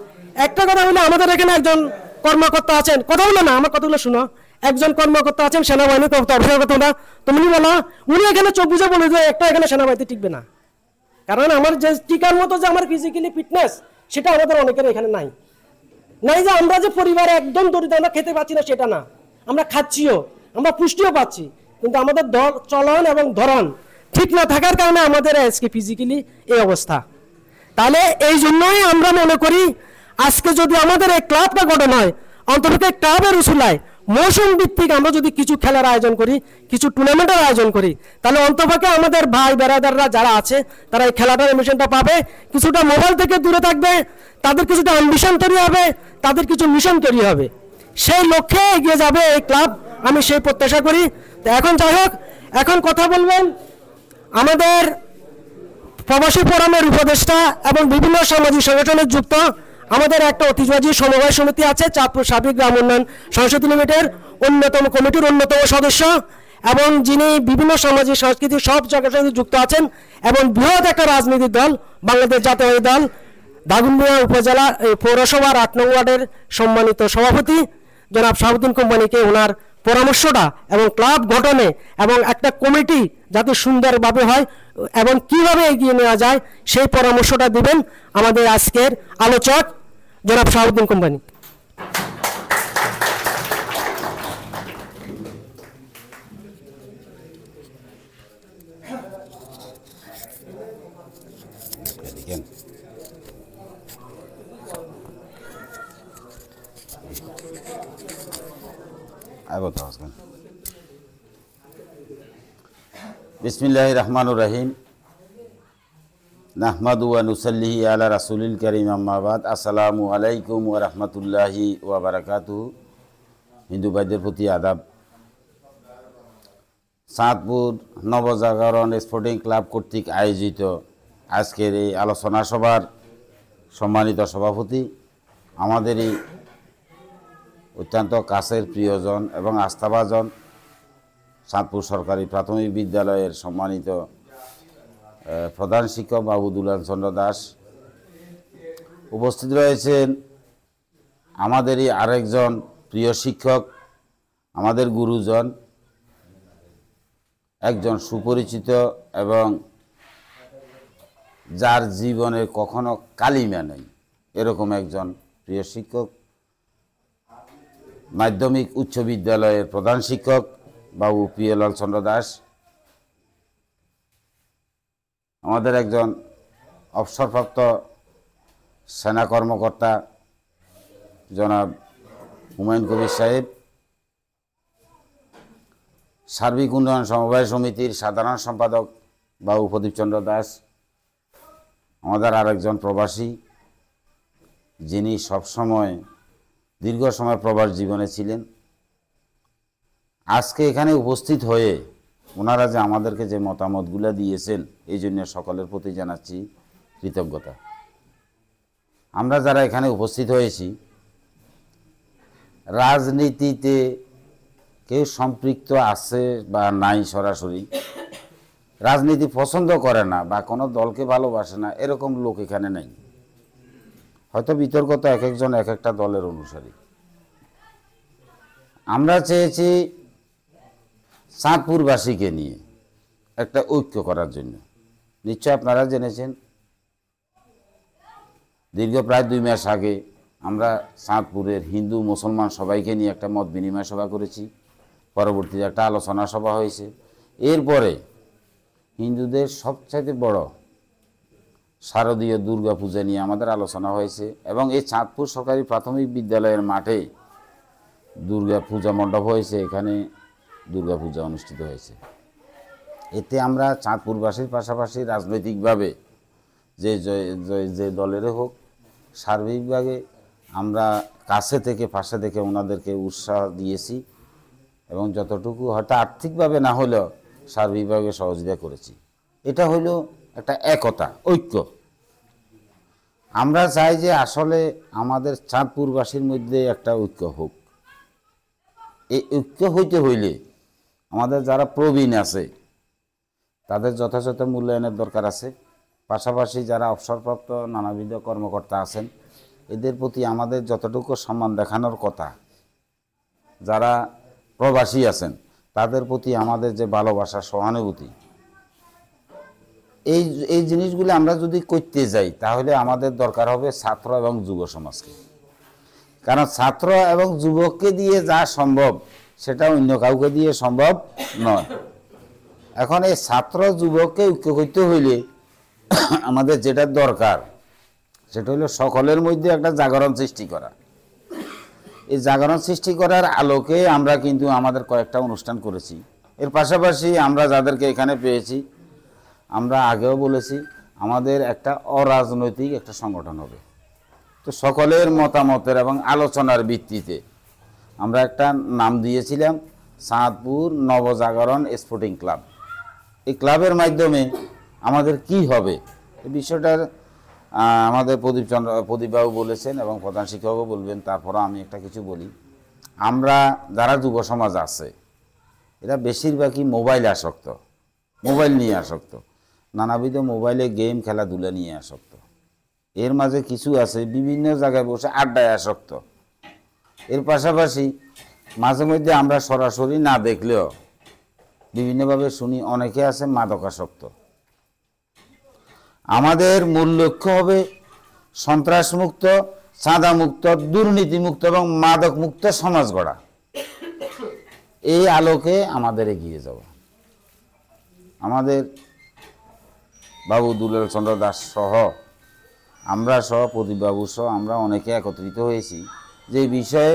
একটা কথা হলো, আমাদের এখানে একজন কর্মকর্তা আছেন, কথা বলো না, আমার কথাগুলো শুনো। একজন কর্মকর্তা আছেন সেনাবাহিনী অফিসারের কথা না, তুমি বলো, উনি এখানে চোখ বুঝে বলে যে একটা এখানে সেনাবাহিনীতে টিকবে না। কারণ আমার যে টিকার মতো যে আমার ফিজিক্যালি ফিটনেস, সেটা আমাদের অনেকের এখানে নাই। যে আমরা যে পরিবারে একদম দরিদ্র, আমরা খেতে পাচ্ছি না সেটা না, আমরা খাচ্ছিও, আমরা পুষ্টিও পাচ্ছি, কিন্তু আমাদের চলন এবং ধরন ঠিক না থাকার কারণে আমাদের আজকে ফিজিক্যালি এই অবস্থা। তাহলে এই জন্যই আমরা মনে করি আজকে যদি আমাদের এই ক্লাবটা গঠন হয়, অন্তত ক্লাবের উসুলায় মৌসুম ভিত্তিক আমরা যদি কিছু খেলার আয়োজন করি, কিছু টুর্নামেন্টের আয়োজন করি, তাহলে অন্তপক্ষে আমাদের ভাই বেড়াদাররা যারা আছে তারা এই খেলাটার এমিশনটা পাবে, কিছুটা মোবাইল থেকে দূরে থাকবে, তাদের কিছুটা অ্যাম্বিশন তৈরি হবে, তাদের কিছু মিশন তৈরি হবে, সেই লক্ষ্যে এগিয়ে যাবে এই ক্লাব, আমি সেই প্রত্যাশা করি। তো এখন যাই হোক, এখন কথা বলবেন আমাদের প্রবাসী ফোরামের উপদেষ্টা এবং বিভিন্ন সামাজিক সংগঠনের যুক্ত আমাদের একটা ঐতিহ্যবাহী সমবায় সমিতি আছে, চাঁদপুর সার্বিক গ্রাম উন্নয়ন সংসদ লিমিটেড অন্যতম কমিটির অন্যতম সদস্য, এবং যিনি বিভিন্ন সামাজিক সাংস্কৃতিক সব জায়গার সাথে যুক্ত আছেন, এবং বৃহৎ একটা রাজনৈতিক দল বাংলাদেশ জাতীয়তাবাদী দল দাগনভূঞা উপজেলা পৌরসভার 8 নং ওয়ার্ডের সম্মানিত সভাপতি জনাব শাহাবুদ্দিন কোম্পানিকে ওনার পরামর্শটা এবং ক্লাব গঠনে এবং একটা কমিটি যাতে সুন্দরভাবে হয় এবং কিভাবে এগিয়ে নেওয়া যায় সেই পরামর্শটা দিবেন আমাদের আজকের আলোচক জনাব শাহাবুদ্দিন কোম্পানি। বিসমিল্লাহির রহমানির রহিম, নাহমাদু ওয়া নুসাল্লি আলা রাসূলিল কারীম, আম্মা বাদ। আসসালামু আলাইকুম ওয়া রাহমাতুল্লাহি ওয়া বারাকাতুহু। হিন্দু ভাইদের প্রতি আদাব। চাঁদপুর নবজাগরণ স্পোর্টিং ক্লাব কর্তৃক আয়োজিত আজকের এই আলোচনা সভার সম্মানিত সভাপতি, আমাদেরই অত্যন্ত কাছের প্রিয়জন এবং আস্থাভাজন চাঁদপুর সরকারি প্রাথমিক বিদ্যালয়ের সম্মানিত প্রধান শিক্ষক বাবু দুলাল চন্দ্র দাস, উপস্থিত রয়েছেন আমাদেরই আরেকজন প্রিয় শিক্ষক, আমাদের গুরুজন, একজন সুপরিচিত এবং যার জীবনে কখনো কালিমা নেই এরকম একজন প্রিয় শিক্ষক, মাধ্যমিক উচ্চ বিদ্যালয়ের প্রধান শিক্ষক বাবু প্রিয়লাল চন্দ্র দাস, আমাদের একজন অবসরপ্রাপ্ত সেনা কর্মকর্তা জনাব হুমায়ুন কবির সাহেব, সার্বিক উন্নয়ন সমবায় সমিতির সাধারণ সম্পাদক বাবু প্রদীপ চন্দ্র দাস, আমাদের আরেকজন প্রবাসী যিনি সবসময় দীর্ঘ সময় প্রবাস জীবনে ছিলেন, আজকে এখানে উপস্থিত হয়ে ওনারা যে আমাদেরকে যে মতামতগুলো দিয়েছেন এই জন্য সকলের প্রতি জানাচ্ছি কৃতজ্ঞতা। আমরা যারা এখানে উপস্থিত হয়েছি রাজনীতিতে কেউ সম্পৃক্ত আছে বা নাই, সরাসরি রাজনীতি পছন্দ করে না বা কোনো দলকে ভালোবাসে না এরকম লোক এখানে নেই। হয়তো বিতর্ক তো এক একজন এক একটা দলের অনুসারী। আমরা চেয়েছি চাঁদপুরবাসীকে নিয়ে একটা ঐক্য করার জন্য। নিশ্চয় আপনারা জেনেছেন দীর্ঘ প্রায় 2 মাস আগে আমরা চাঁদপুরের হিন্দু মুসলমান সবাইকে নিয়ে একটা মত বিনিময় সভা করেছি, পরবর্তীতে একটা আলোচনা সভা হয়েছে। এরপরে হিন্দুদের সবচাইতে বড় শারদীয় দুর্গা পূজা নিয়ে আমাদের আলোচনা হয়েছে এবং এই চাঁদপুর সরকারি প্রাথমিক বিদ্যালয়ের মাঠে দুর্গা পূজা মণ্ডপ হয়েছে, এখানে দুর্গা পূজা অনুষ্ঠিত হয়েছে। এতে আমরা চাঁদপুরবাসীর পাশাপাশি রাজনৈতিকভাবে যে দলেরই হোক সার্বিকভাবে আমরা কাছে থেকে পাশে থেকে ওনাদেরকে উৎসাহ দিয়েছি এবং যতটুকু হয়তো আর্থিকভাবে না হলেও সার্বিকভাবে সহযোগিতা করেছি। এটা হলো একটা একতা, ঐক্য। আমরা চাই যে আসলে আমাদের চাঁদপুরবাসীর মধ্যে একটা ঐক্য হোক। এই ঐক্য হইতে হইলে আমাদের যারা প্রবীণ আছে তাদের যথাযথ মূল্যায়নের দরকার আছে, পাশাপাশি যারা অবসরপ্রাপ্ত নানাবিধ কর্মকর্তা আছেন এদের প্রতি আমাদের যতটুকু সম্মান দেখানোর কথা, যারা প্রবাসী আছেন তাদের প্রতি আমাদের যে ভালোবাসা, সহানুভূতি, এই জিনিসগুলো আমরা যদি করতে যাই তাহলে আমাদের দরকার হবে ছাত্র এবং যুব সমাজকে। কারণ ছাত্র এবং যুবককে দিয়ে যা সম্ভব সেটা অন্য কাউকে দিয়ে সম্ভব নয়। এখন এই ছাত্র যুবককে ঐক্য করতে হইলে আমাদের যেটা দরকার সেটা হলো সকলের মধ্যে একটা জাগরণ সৃষ্টি করা। এই জাগরণ সৃষ্টি করার আলোকে আমরা কিন্তু আমাদের কয়েকটা অনুষ্ঠান করেছি। এর পাশাপাশি আমরা যাদেরকে এখানে পেয়েছি, আমরা আগেও বলেছি আমাদের একটা অরাজনৈতিক একটা সংগঠন হবে। তো সকলের মতামতের এবং আলোচনার ভিত্তিতে আমরা একটা নাম দিয়েছিলাম চাঁদপুর নবজাগরণ স্পোর্টিং ক্লাব। এই ক্লাবের মাধ্যমে আমাদের কি হবে এই বিষয়টার আমাদের প্রদীপবাবু বলেছেন এবং প্রধান শিক্ষকও বলবেন, তারপরে আমি একটা কিছু বলি। আমরা যারা যুব সমাজ আছে এরা বেশিরভাগই মোবাইল আসক্ত, মোবাইল নিয়ে আসক্ত, নানাবিধ মোবাইলে গেম খেলাধুলা নিয়ে আসক্ত। এর মাঝে কিছু আছে বিভিন্ন জায়গায় বসে আড্ডায় আসক্ত। এর পাশাপাশি মাঝে মধ্যে আমরা সরাসরি না দেখলেও বিভিন্নভাবে শুনি অনেকে আছে মাদকাসক্ত। আমাদের মূল লক্ষ্য হবে সন্ত্রাসমুক্ত, চাঁদামুক্ত, দুর্নীতিমুক্ত এবং মাদকমুক্ত সমাজ গড়া। এই আলোকে আমাদের এগিয়ে যাওয়া। আমাদের বাবু দুলাল চন্দ্র দাস সহ আমরা সহ প্রদীপবাবু সহ আমরা অনেকে একত্রিত হয়েছি যে বিষয়ে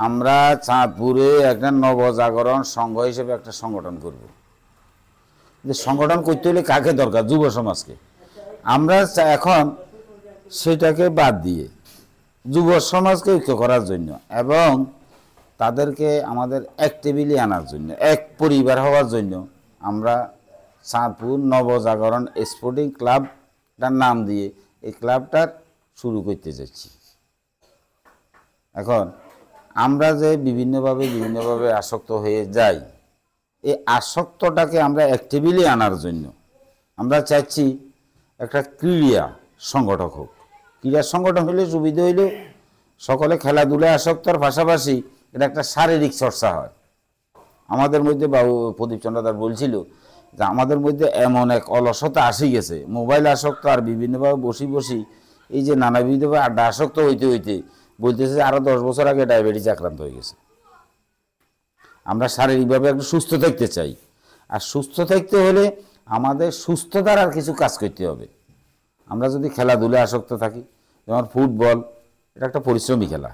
আমরা চাঁদপুরে একটা নবজাগরণ সংঘ হিসেবে একটা সংগঠন করব। যে সংগঠন করতে হলে কাকে দরকার? যুব সমাজকে। আমরা এখন সেটাকে বাদ দিয়ে যুব সমাজকে ঐক্য করার জন্য এবং তাদেরকে আমাদের এক টেবিলে আনার জন্য, এক পরিবার হওয়ার জন্য আমরা চাঁদপুর নবজাগরণ স্পোর্টিং ক্লাবটার নাম দিয়ে এই ক্লাবটার শুরু করতে যাচ্ছি। এখন আমরা যে বিভিন্নভাবে আসক্ত হয়ে যাই, এই আসক্তটাকে আমরা এক টেবিলে আনার জন্য আমরা চাচ্ছি একটা ক্রীড়া সংগঠক হোক। ক্রীড়া সংগঠন হলে সুবিধা হইল সকলে খেলাধুলায় আসক্তর পাশাপাশি এটা একটা শারীরিক চর্চা হয়। আমাদের মধ্যে বাবু প্রদীপ চন্দ্র দাস বলছিল যে আমাদের মধ্যে এমন এক অলসতা আসি গেছে, মোবাইল আসক্ত আর বিভিন্নভাবে বসি এই যে নানাবিধভাবে আড্ডা আসক্ত হইতে হইতে বলতেছে আরও 10 বছর আগে ডায়াবেটিস আক্রান্ত হয়ে গেছে। আমরা শারীরিকভাবে একটু সুস্থ থাকতে চাই, আর সুস্থ থাকতে হলে আমাদের সুস্থতার আর কিছু কাজ করতে হবে। আমরা যদি খেলাধুলায় আসক্ত থাকি, যেমন ফুটবল এটা একটা পরিশ্রমী খেলা,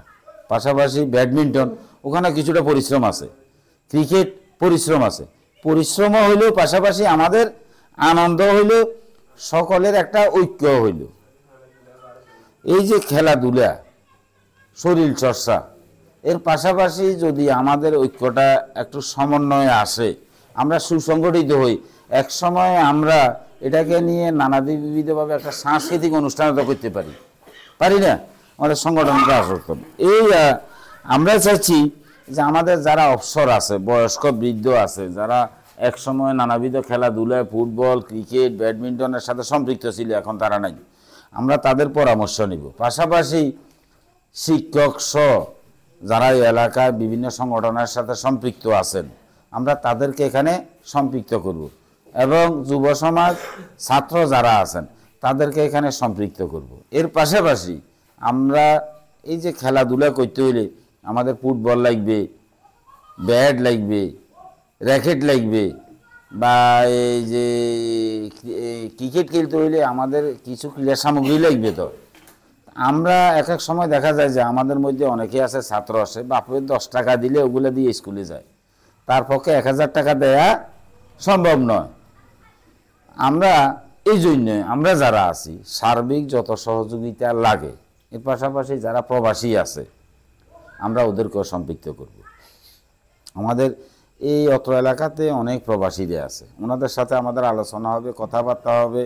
পাশাপাশি ব্যাডমিন্টন ওখানে কিছুটা পরিশ্রম আছে, ক্রিকেট পরিশ্রম আছে, পরিশ্রমও হইলেও পাশাপাশি আমাদের আনন্দ হইলেও সকলের একটা ঐক্য হইল। এই যে খেলাধুলা শরীর চর্চা এর পাশাপাশি যদি আমাদের ঐক্যটা একটু সমন্বয়ে আসে, আমরা সুসংগঠিত হই, এক সময় আমরা এটাকে নিয়ে নানাবিধভাবে একটা সাংস্কৃতিক অনুষ্ঠান করতে পারি না? আমাদের সংগঠনটা আসক্ত। এই আমরা চাইছি যে আমাদের যারা অবসর আছে, বয়স্ক বৃদ্ধ আছে, যারা এক সময় নানাবিধ খেলাধুলায় ফুটবল ক্রিকেট ব্যাডমিন্টনের সাথে সম্পৃক্ত ছিল, এখন তারা নাই, আমরা তাদের পরামর্শ নিব। পাশাপাশি শিক্ষক সহ যারা এই এলাকায় বিভিন্ন সংগঠনের সাথে সম্পৃক্ত আছেন আমরা তাদেরকে এখানে সম্পৃক্ত করব এবং যুব সমাজ ছাত্র যারা আছেন তাদেরকে এখানে সম্পৃক্ত করব। এর পাশাপাশি আমরা এই যে খেলাধুলা করতে হইলে আমাদের ফুটবল লাগবে, ব্যাট লাগবে, র্যাকেট লাগবে, বা এই যে ক্রিকেট খেলতে হইলে আমাদের কিছু ক্রীড়া সামগ্রী লাগবে। তো আমরা এক এক সময় দেখা যায় যে আমাদের মধ্যে অনেকে আছে, ছাত্র আছে, বাপের 10 টাকা দিলে ওগুলো দিয়ে স্কুলে যায়, তার পক্ষে 1000 টাকা দেয়া সম্ভব নয়। আমরা এই জন্য আমরা যারা আছি সার্বিক যত সহযোগিতা লাগে, এর পাশাপাশি যারা প্রবাসী আছে আমরা ওদেরকেও সম্পৃক্ত করব। আমাদের এই অত্র এলাকাতে অনেক প্রবাসীরা আছে, ওনাদের সাথে আমাদের আলোচনা হবে, কথাবার্তা হবে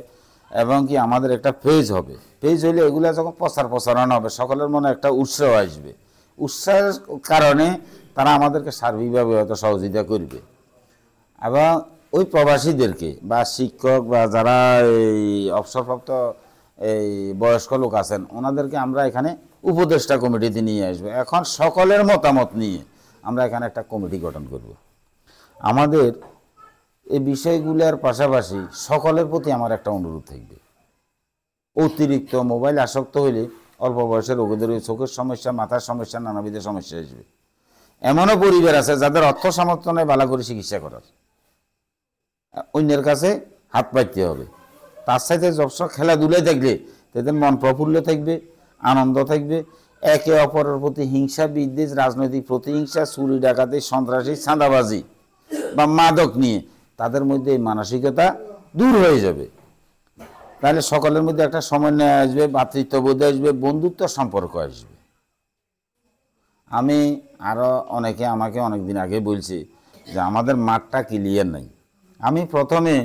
এবং কি আমাদের একটা পেজ হবে। পেজ হলে এগুলো যখন প্রচারণা হবে সকলের মনে একটা উৎসাহ আসবে, উৎসাহের কারণে তারা আমাদেরকে সার্বিকভাবে হয়তো সহযোগিতা করবে। এবং ওই প্রবাসীদেরকে বা শিক্ষক বা যারা এই অবসরপ্রাপ্ত এই বয়স্ক লোক আছেন ওনাদেরকে আমরা এখানে উপদেষ্টা কমিটিতে নিয়ে আসবো। এখন সকলের মতামত নিয়ে আমরা এখানে একটা কমিটি গঠন করব। আমাদের এই বিষয়গুলোর পাশাপাশি সকলের প্রতি আমার একটা অনুরোধ থাকবে, অতিরিক্ত মোবাইল আসক্ত হইলে অল্প বয়সের রোগীদের চোখের সমস্যা, মাথার সমস্যা, নানাবিধ সমস্যা আসবে। এমনও পরিবার আছে যাদের অর্থ সামর্থ্য নেই ভালো করে চিকিৎসা করার, অন্যের কাছে হাত পাইতে হবে। তার সাথে যবসব খেলাধুলায় থাকলে তাদের মন প্রফুল্ল থাকবে, আনন্দ থাকবে একে অপরের প্রতি হিংসা বিদ্বেষ, রাজনৈতিক প্রতিহিংসা, চুরি ডাকাতি, সন্ত্রাসী, চাঁদাবাজি বা মাদক নিয়ে তাদের মধ্যে এই মানসিকতা দূর হয়ে যাবে। তাহলে সকলের মধ্যে একটা সমন্বয় আসবে, ভ্রাতৃত্ববোধ আসবে, বন্ধুত্ব সম্পর্ক আসবে। আমি আরও অনেকে আমাকে অনেকদিন আগে বলছে যে আমাদের মাঠটা ক্লিয়ার নাই। আমি প্রথমে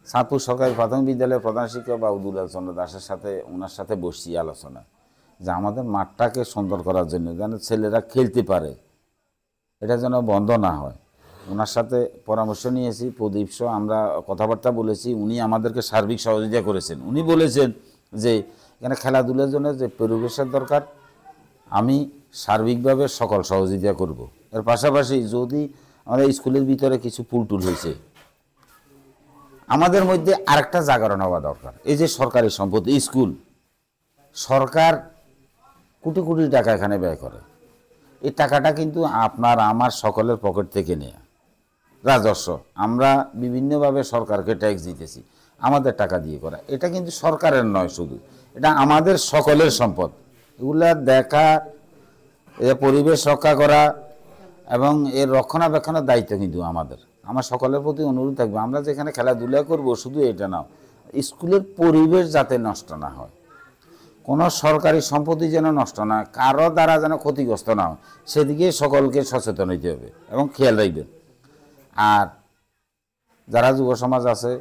চাঁদপুর সরকারি প্রাথমিক বিদ্যালয়ের প্রধান শিক্ষক বাবুদুলাল চন্দ্র দাসের সাথে ওনার সাথে বসছি আলোচনা, যে আমাদের মাঠটাকে সুন্দর করার জন্য যেন ছেলেরা খেলতে পারে, এটা যেন বন্ধ না হয়। ওনার সাথে পরামর্শ নিয়েছি, প্রদীপ সহ আমরা কথাবার্তা বলেছি, উনি আমাদেরকে সার্বিক সহযোগিতা করেছেন। উনি বলেছেন যে এখানে খেলাধুলার জন্য যে পরিবেশের দরকার আমি সার্বিকভাবে সকল সহযোগিতা করব। এর পাশাপাশি যদি আমাদের স্কুলের ভিতরে কিছু পুলটুল হয়েছে, আমাদের মধ্যে আরেকটা জাগরণ হওয়া দরকার। এই যে সরকারি সম্পত্তি স্কুল, সরকার কোটি কোটি টাকা এখানে ব্যয় করে, এই টাকাটা কিন্তু আপনার আমার সকলের পকেট থেকে নেয়া রাজস্ব। আমরা বিভিন্নভাবে সরকারকে ট্যাক্স দিতেছি, আমাদের টাকা দিয়ে করা। এটা কিন্তু সরকারের নয়, শুধু এটা আমাদের সকলের সম্পদ। এগুলা দেখা, এর পরিবেশ রক্ষা করা এবং এর রক্ষণাবেক্ষণের দায়িত্ব কিন্তু আমাদের। আমার সকলের প্রতি অনুরোধ থাকবে, আমরা যেখানে খেলাধুলা করব শুধু এটা না, স্কুলের পরিবেশ যাতে নষ্ট না হয়, কোনো সরকারি সম্পত্তি যেন নষ্ট না, কারো দ্বারা যেন ক্ষতিগ্রস্ত না হয়, সেদিকে সকলকে সচেতন হইতে হবে এবং খেয়াল রাখবেন। আর যারা যুব সমাজ আছে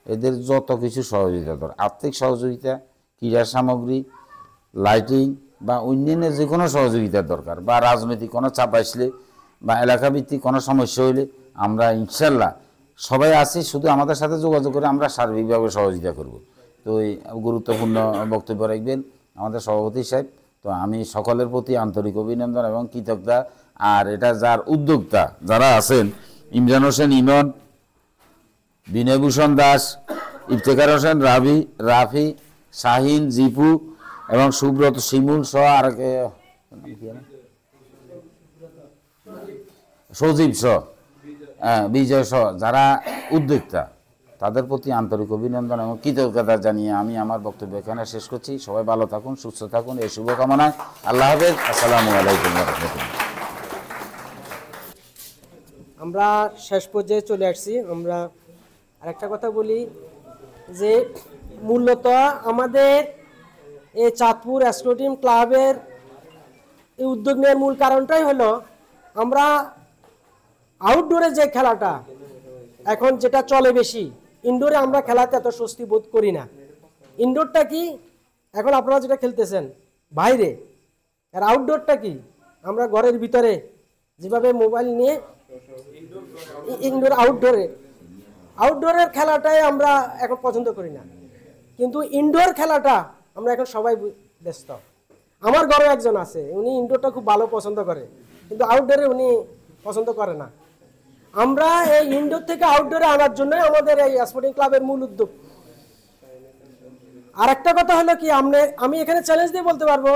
এদের যত কিছু সহযোগিতা দরকার, আর্থিক সহযোগিতা, ক্রীড়া সামগ্রী, লাইটিং বা অন্যান্য যে কোনো সহযোগিতার দরকার, বা রাজনৈতিক কোনো চাপ আসলে বা এলাকাভিত্তিক কোনো সমস্যা হইলে আমরা ইনশাল্লাহ সবাই আছি, শুধু আমাদের সাথে যোগাযোগ করে আমরা সার্বিকভাবে সহযোগিতা করব। তো এই গুরুত্বপূর্ণ বক্তব্য রাখবেন আমাদের সভাপতি সাহেব। তো আমি সকলের প্রতি আন্তরিক অভিনন্দন এবং কৃতজ্ঞতা। আর এটা যার উদ্যোক্তা যারা আছেন, ইমরান হোসেন ইমন, বিনয়ভূষণ দাস, ইফতেখার হোসেন রাফি, শাহিন, জিপু এবং সুব্রত শিমুল সহ আর সজীব সহ বিজয় সহ যারা উদ্যোক্তা, তাদের প্রতি আন্তরিক অভিনন্দন এবং কৃতজ্ঞতা জানিয়ে আমি আমার বক্তব্য এখানে শেষ করছি। সবাই ভালো থাকুন, সুস্থ থাকুন, এই শুভকামনায়। আল্লাহ হাফেজ। আসসালামু আলাইকুম ওয়া রাহমাতুল্লাহ। আমরা শেষ পর্যায়ে চলে আসছি। আমরা আরেকটা কথা বলি যে মূলত আমাদের এই চাঁদপুর অ্যাস্ট্রোটিম ক্লাবের এই উদ্যোগ নেওয়ার মূল কারণটাই হলো আমরা আউটডোরে যে খেলাটা এখন যেটা চলে বেশি, ইনডোরে আমরা খেলাতে এত স্বস্তি বোধ করি না। ইনডোরটা কি, এখন আপনারা যেটা খেলতেছেন বাইরে, আর আউটডোরটা কি আমরা ঘরের ভিতরে যেভাবে মোবাইল নিয়ে ইনডোর আউটডোরের খেলাটাই আমরা এখন পছন্দ করি না, কিন্তু ইনডোর খেলাটা আমরা এখন সবাই ব্যস্ত। আমার ঘরে একজন আছে, উনি ইনডোরটা খুব ভালো পছন্দ করে, কিন্তু আউটডোরে উনি পছন্দ করে না। আমরা এই ইনডোর থেকে আউটডোরে আনার জন্য আমাদের এই স্পোর্টিং ক্লাবের মূল উদ্যোগ। আর একটা কথা হলো কি, আমি এখানে চ্যালেঞ্জ দিয়ে বলতে পারবো,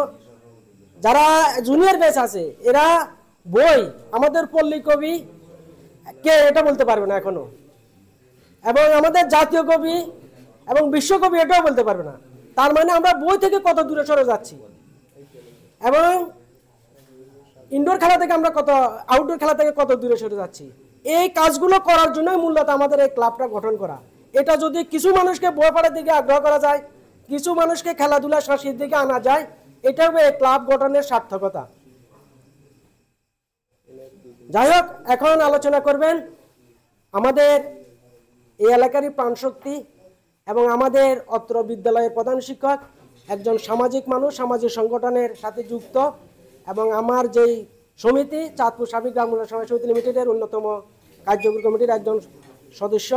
যারা জুনিয়র ব্যাচ আছে এরা বই আমাদের পল্লী কবি কে এটা বলতে পারবে না এখনো, এবং আমাদের জাতীয় কবি এবং বিশ্বকবি এটাও বলতে পারবে না। তার মানে আমরা বই থেকে কত দূরে সরে যাচ্ছি, এবং ইনডোর খেলা থেকে আমরা আউটডোর খেলা থেকে কত দূরে সরে যাচ্ছি। এই কাজগুলো করার জন্যই মূলত আমাদের এই ক্লাবটা গঠন করা। এটা যদি কিছু মানুষকে বই পড়ার দিকে আগ্রহ করা যায়, কিছু মানুষকে খেলাধুলা সংস্কৃতির দিকে আনা যায়, এটাও এই ক্লাব গঠনের সার্থকতা। যাই হোক, এখন আলোচনা করবেন আমাদের এই এলাকারই প্রাণশক্তি এবং আমাদের অত্র বিদ্যালয়ের প্রধান শিক্ষক, একজন সামাজিক মানুষ, সামাজিক সংগঠনের সাথে যুক্ত, এবং আমার যেই সমিতি চাঁদপুর সার্বিক গ্রাম উন্নয়ন সমাজ সমিতি লিমিটেডের অন্যতম কার্যকরী কমিটির একজন সদস্য,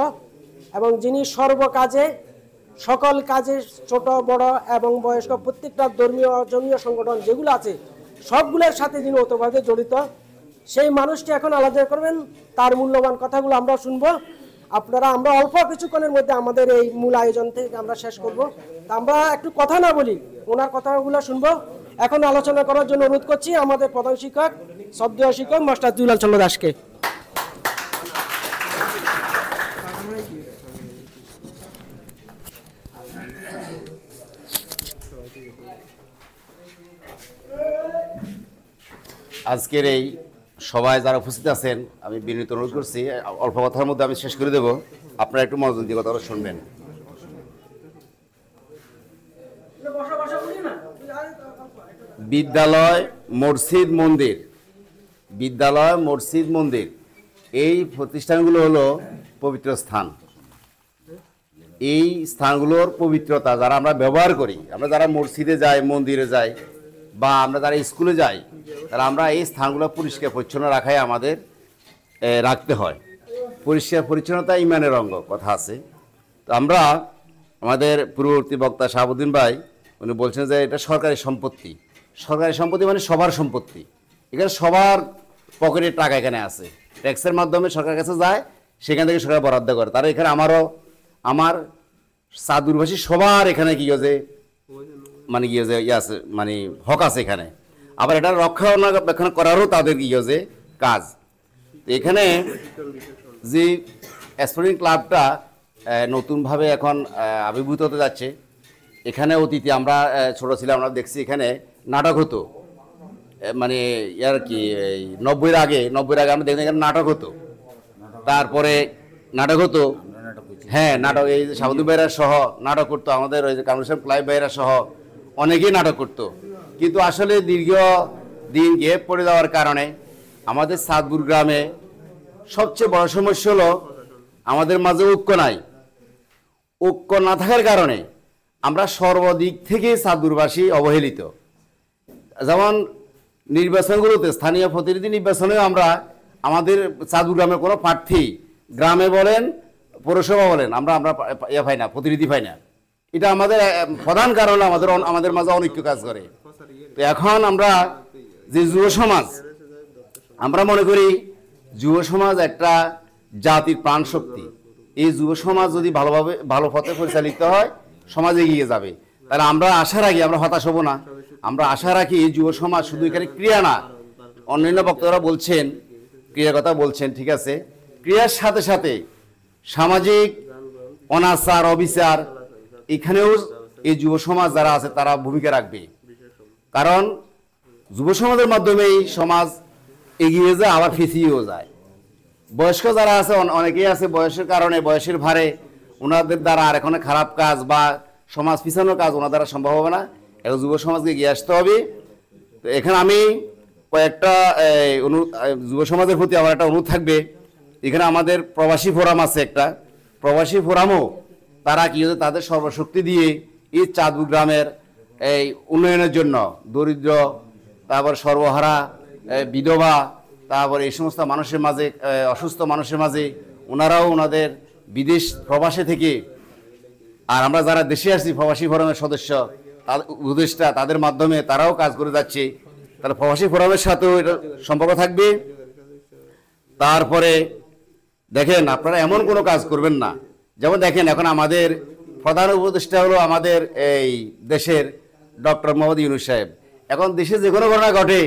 এবং যিনি সর্বকাজে সকল কাজে ছোট বড় এবং বয়স্ক প্রত্যেকটা ধর্মীয় জনীয় সংগঠন যেগুলো আছে সবগুলোর সাথে যিনি ওতভাবে জড়িত, সেই মানুষটি এখন আলোচনা করবেন। তার মূল্যবান কথাগুলো আমরা শুনবো। আমরা অল্প কিছুক্ষণের মধ্যে আমাদের এই মূল আয়োজন থেকে আমরা শেষ করব। তা আমরা একটু কথা না বলি, ওনার কথাগুলো শুনবো। এখন আলোচনা করার জন্য অনুরোধ করছি আমাদের প্রধান শিক্ষক, শ্রদ্ধেয় শিক্ষক মাস্টার দুলাল চন্দ্র দাসকে। আজকের এই সবাই যারা উপস্থিত আছেন আমি বিনীত অনুরোধ করছি অল্প কথার মধ্যে আমি শেষ করে দেব, আপনারা একটু মনোযোগ দিয়ে কথাটা শুনবেন। বিদ্যালয়, মসজিদ, মন্দির, বিদ্যালয়, মসজিদ, মন্দির এই প্রতিষ্ঠানগুলো হলো পবিত্র স্থান। এই স্থানগুলোর পবিত্রতা যারা আমরা ব্যবহার করি, আমরা যারা মসজিদে যাই, মন্দিরে যাই, বা আমরা যারা স্কুলে যাই, তারা আমরা এই স্থানগুলো পরিষ্কার পরিচ্ছন্ন রাখাই আমাদের রাখতে হয়। পরিষ্কার পরিচ্ছন্নতা ইমানের অঙ্গ কথা আছে। তো আমরা আমাদের পূর্ববর্তী বক্তা শাহাবুদ্দিন ভাই উনি বলছেন যে এটা সরকারি সম্পত্তি। সরকারি সম্পত্তি মানে সবার সম্পত্তি। এখানে সবার পকেটের টাকা এখানে আছে, ট্যাক্সের মাধ্যমে সরকারের কাছে যায়, সেখান থেকে সরকার বরাদ্দ করে। তারা এখানে আমার চাঁদপুরবাসী সবার এখানে কি হয়েছে মানে কি হয়েছে ইয়ে আছে, মানে হক আছে এখানে। আবার এটা রক্ষণাবেক্ষণ করারও তাদের কি হয়েছে কাজ। তো এখানে যে স্পোর্টিং ক্লাবটা নতুনভাবে এখন আবির্ভূত হতে যাচ্ছে, এখানে অতীতে আমরা ছোটো ছিলাম, আমরা দেখছি এখানে নাটক হতো, মানে ইয়ার কি এই 90-এর আগে আমরা দেখছি এখানে নাটক হতো। তারপরে নাটক হতো, হ্যাঁ নাটক, এই যে শাহাবুদ্দিন ভাইরা সহ নাটক করতো, আমাদের ওই যে কামরুল ইসলাম ক্লাইভ ভাইরা সহ অনেকেই নাটক করতো। কিন্তু আসলে দীর্ঘ দিন গ্যাপ পড়ে যাওয়ার কারণে আমাদের চাঁদপুর গ্রামে সবচেয়ে বড় সমস্যা হলো আমাদের মাঝে ঐক্য নাই। ঐক্য না থাকার কারণে আমরা সর্বদিক থেকে চাঁদপুরবাসী অবহেলিত। যেমন নির্বাচনগুলোতে, স্থানীয় প্রতিনিধি নির্বাচনেও আমরা আমাদের চাঁদপুর গ্রামের কোনো প্রার্থী, গ্রামে বলেন পৌরসভা বলেন, আমরা ইয়ে পাই না, প্রতিনিধি পাই না। এটা আমাদের প্রধান কারণ, আমাদের মাঝে অনৈক্য কাজ করে। তো এখন আমরা যে যুব সমাজ, আমরা মনে করি যুব সমাজ একটা জাতির প্রাণ শক্তি। এই যুব সমাজ যদি ভালো পথে পরিচালিত হয়, সমাজ এগিয়ে যাবে। তাহলে আমরা আশা রাখি, আমরা হতাশ হব না, আমরা আশা রাখি এই যুব সমাজ শুধু এখানে ক্রিয়া না, অন্যান্য বক্তারা বলছেন ক্রিয়ার কথা বলছেন, ঠিক আছে, ক্রিয়ার সাথে সাথে সামাজিক অনাচার, অবিচার, এখানেও এই যুব সমাজ যারা আছে তারা ভূমিকা রাখবে। কারণ যুব সমাজের মাধ্যমেই সমাজ এগিয়ে যায়, আবার পিছিয়েও যায়। বয়স্ক যারা আছে, অনেকেই আছে বয়সের কারণে, বয়সের ভারে ওনাদের দ্বারা আর এখন খারাপ কাজ বা সমাজ পিছানোর কাজ ওনার দ্বারা সম্ভব হবে না। এখন যুব সমাজকে এগিয়ে আসতে হবে। তো এখানে আমি কয়েকটা যুব সমাজের প্রতি আমার একটা অনুরোধ থাকবে। এখানে আমাদের প্রবাসী ফোরাম আছে একটা, প্রবাসী ফোরামও তারা কি হচ্ছে তাদের সর্বশক্তি দিয়ে এই চাঁদপুর গ্রামের এই উন্নয়নের জন্য, দরিদ্র, তারপর সর্বহারা, বিধবা, তারপর এই সমস্ত মানুষের মাঝে, অসুস্থ মানুষের মাঝে ওনারাও ওনাদের বিদেশ প্রবাসে থেকে, আর আমরা যারা দেশে আসছি প্রবাসী ফোরামের সদস্য, উপদেষ্টা, তাদের মাধ্যমে তারাও কাজ করে যাচ্ছে। তাহলে প্রবাসী ফোরামের সাথেও এটা সম্পর্ক থাকবে। তারপরে দেখেন, আপনারা এমন কোনো কাজ করবেন না, যেমন দেখেন এখন আমাদের প্রধান উপদেষ্টা হলো আমাদের এই দেশের ডক্টর মোহাম্মদ ইউনূস সাহেব। এখন দেশে যে কোনো ঘটনা ঘটে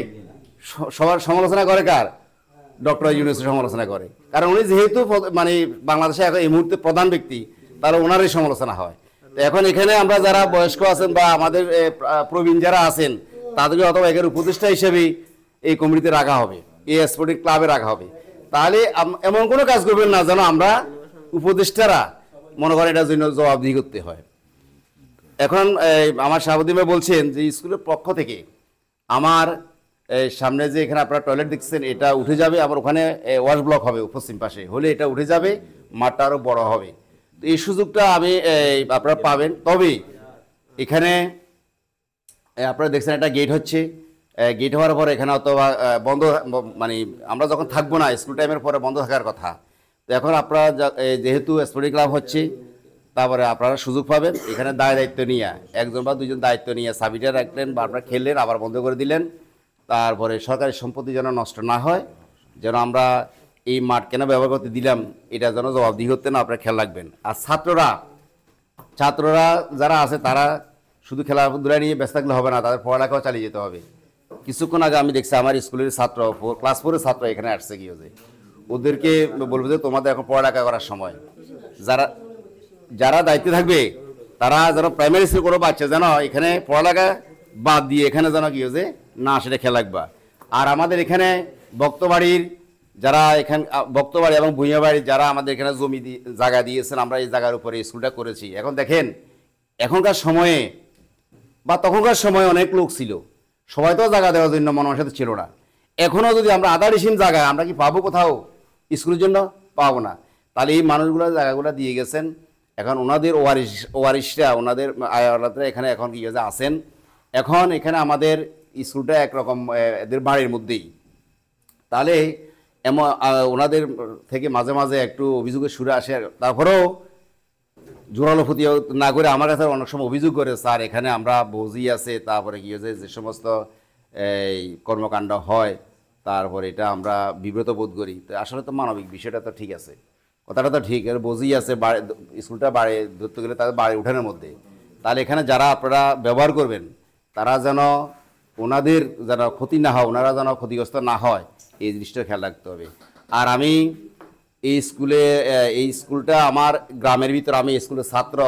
সবার সমালোচনা করে কার? ডক্টর ইউনূসের সমালোচনা করে। কারণ উনি যেহেতু মানে বাংলাদেশে এখন এই মুহূর্তে প্রধান ব্যক্তি, তাহলে ওনারই সমালোচনা হয়। তো এখন এখানে আমরা যারা বয়স্ক আছেন বা আমাদের প্রবীণ যারা আছেন, তাদেরকে অথবা এখানে উপদেষ্টা হিসেবে এই কমিটিতে রাখা হবে, এই স্পোর্টিং ক্লাবে রাখা হবে। তাহলে এমন কোনো কাজ করবেন না যেন আমরা উপদেষ্টারা মনে করেন এটার জন্য জবাবদিহি করতে হয়। এখন আমার শাহাবুদ্দিন ভাই বলছেন যে স্কুলের পক্ষ থেকে আমার সামনে যে এখানে আপনারা টয়লেট দেখছেন এটা উঠে যাবে, আবার ওখানে ওয়াশ ব্লক হবে পশ্চিম পাশে, হলে এটা উঠে যাবে, মাঠটা আরও বড় হবে। তো এই সুযোগটা আপনারা পাবেন। তবে এখানে আপনারা দেখছেন একটা গেট হচ্ছে, গেট হওয়ার পরে এখানে অথবা বন্ধ, মানে আমরা যখন থাকবো না স্কুল টাইমের পরে বন্ধ থাকার কথা। তো এখন আপনারা যেহেতু স্পোর্টিং ক্লাব হচ্ছে, তারপরে আপনারা সুযোগ পাবেন এখানে দায়িত্ব নিয়ে, একজন বা দুজন দায়িত্ব নিয়ে চাবিটা রাখলেন বা আপনারা খেললেন, আবার বন্ধ করে দিলেন। তারপরে সরকারি সম্পত্তি যেন নষ্ট না হয়, যেন আমরা এই মাঠ কেন ব্যবহার করতে দিলাম এটা যেন জবাবদিহি হতে না, আপনারা খেয়াল রাখবেন। আর ছাত্ররা যারা আছে তারা শুধু খেলাধুলা নিয়ে ব্যস্ত থাকলে হবে না, তাদের পড়ালেখাও চালিয়ে যেতে হবে। কিছুক্ষণ আগে আমি দেখছি আমার স্কুলের ছাত্র, ক্লাস 4-এর ছাত্র এখানে আসছে, কি হয়েছে ওদেরকে বলবো যে তোমাদের এখন পড়ালেখা করার সময়, যারা দায়িত্বে থাকবে তারা যেন প্রাইমারি স্কুল কোনো বাচ্চা যেন এখানে পড়ালেখা বাদ দিয়ে এখানে যেন কি হয়েছে না সেটা খেয়াল রাখবা। আর আমাদের এখানে বক্তবাড়ির যারা বক্তবাড়ি এবং ভূঁইয়াবাড়ির যারা আমাদের এখানে জমি জায়গা দিয়েছেন, আমরা এই জায়গার উপরে স্কুলটা করেছি। এখন দেখেন এখনকার সময়ে বা তখনকার সময়ে অনেক লোক ছিল, সবাই তো জায়গা দেওয়ার জন্য মনের সাথে ছিল না। এখনও যদি আমরা আধারিসীম জায়গায় আমরা কি পাবো কোথাও স্কুলের জন্য? পাবো না। তাহলে এই মানুষগুলো জায়গাগুলো দিয়ে গেছেন, এখন ওনাদের ওয়ারিশরা ওনাদের আয়ালাতরা এখানে এখন কি আছেন। এখন এখানে আমাদের স্কুলটা একরকম এদের বাড়ির মধ্যেই। তাহলে এমন ওনাদের থেকে মাঝে মাঝে একটু অভিযোগের সুরে আসে, তারপরেও জোরালো ফুতি না করে আমার কাছে অনেক সময় অভিযোগ করে, স্যার এখানে আমরা বৌজি আছে, তারপরে কি হয়েছে যে সমস্ত এই কর্মকাণ্ড হয়, তারপরে এটা আমরা বিব্রত বোধ করি। তো আসলে তো মানবিক বিষয়টা তো ঠিক আছে, কথাটা তো ঠিক, এর বৌজি আছে স্কুলটা বাড়ি ধরতে গেলে তাদের বাড়ি উঠানের মধ্যে। তাহলে এখানে যারা আপনারা ব্যবহার করবেন তারা যেন ওনাদের যেন ক্ষতি না হয়, ওনারা যেন ক্ষতিগ্রস্ত না হয়, এই জিনিসটা খেয়াল রাখতে হবে। আর আমি এই স্কুলটা আমার গ্রামের ভিতর, আমি স্কুলের ছাত্র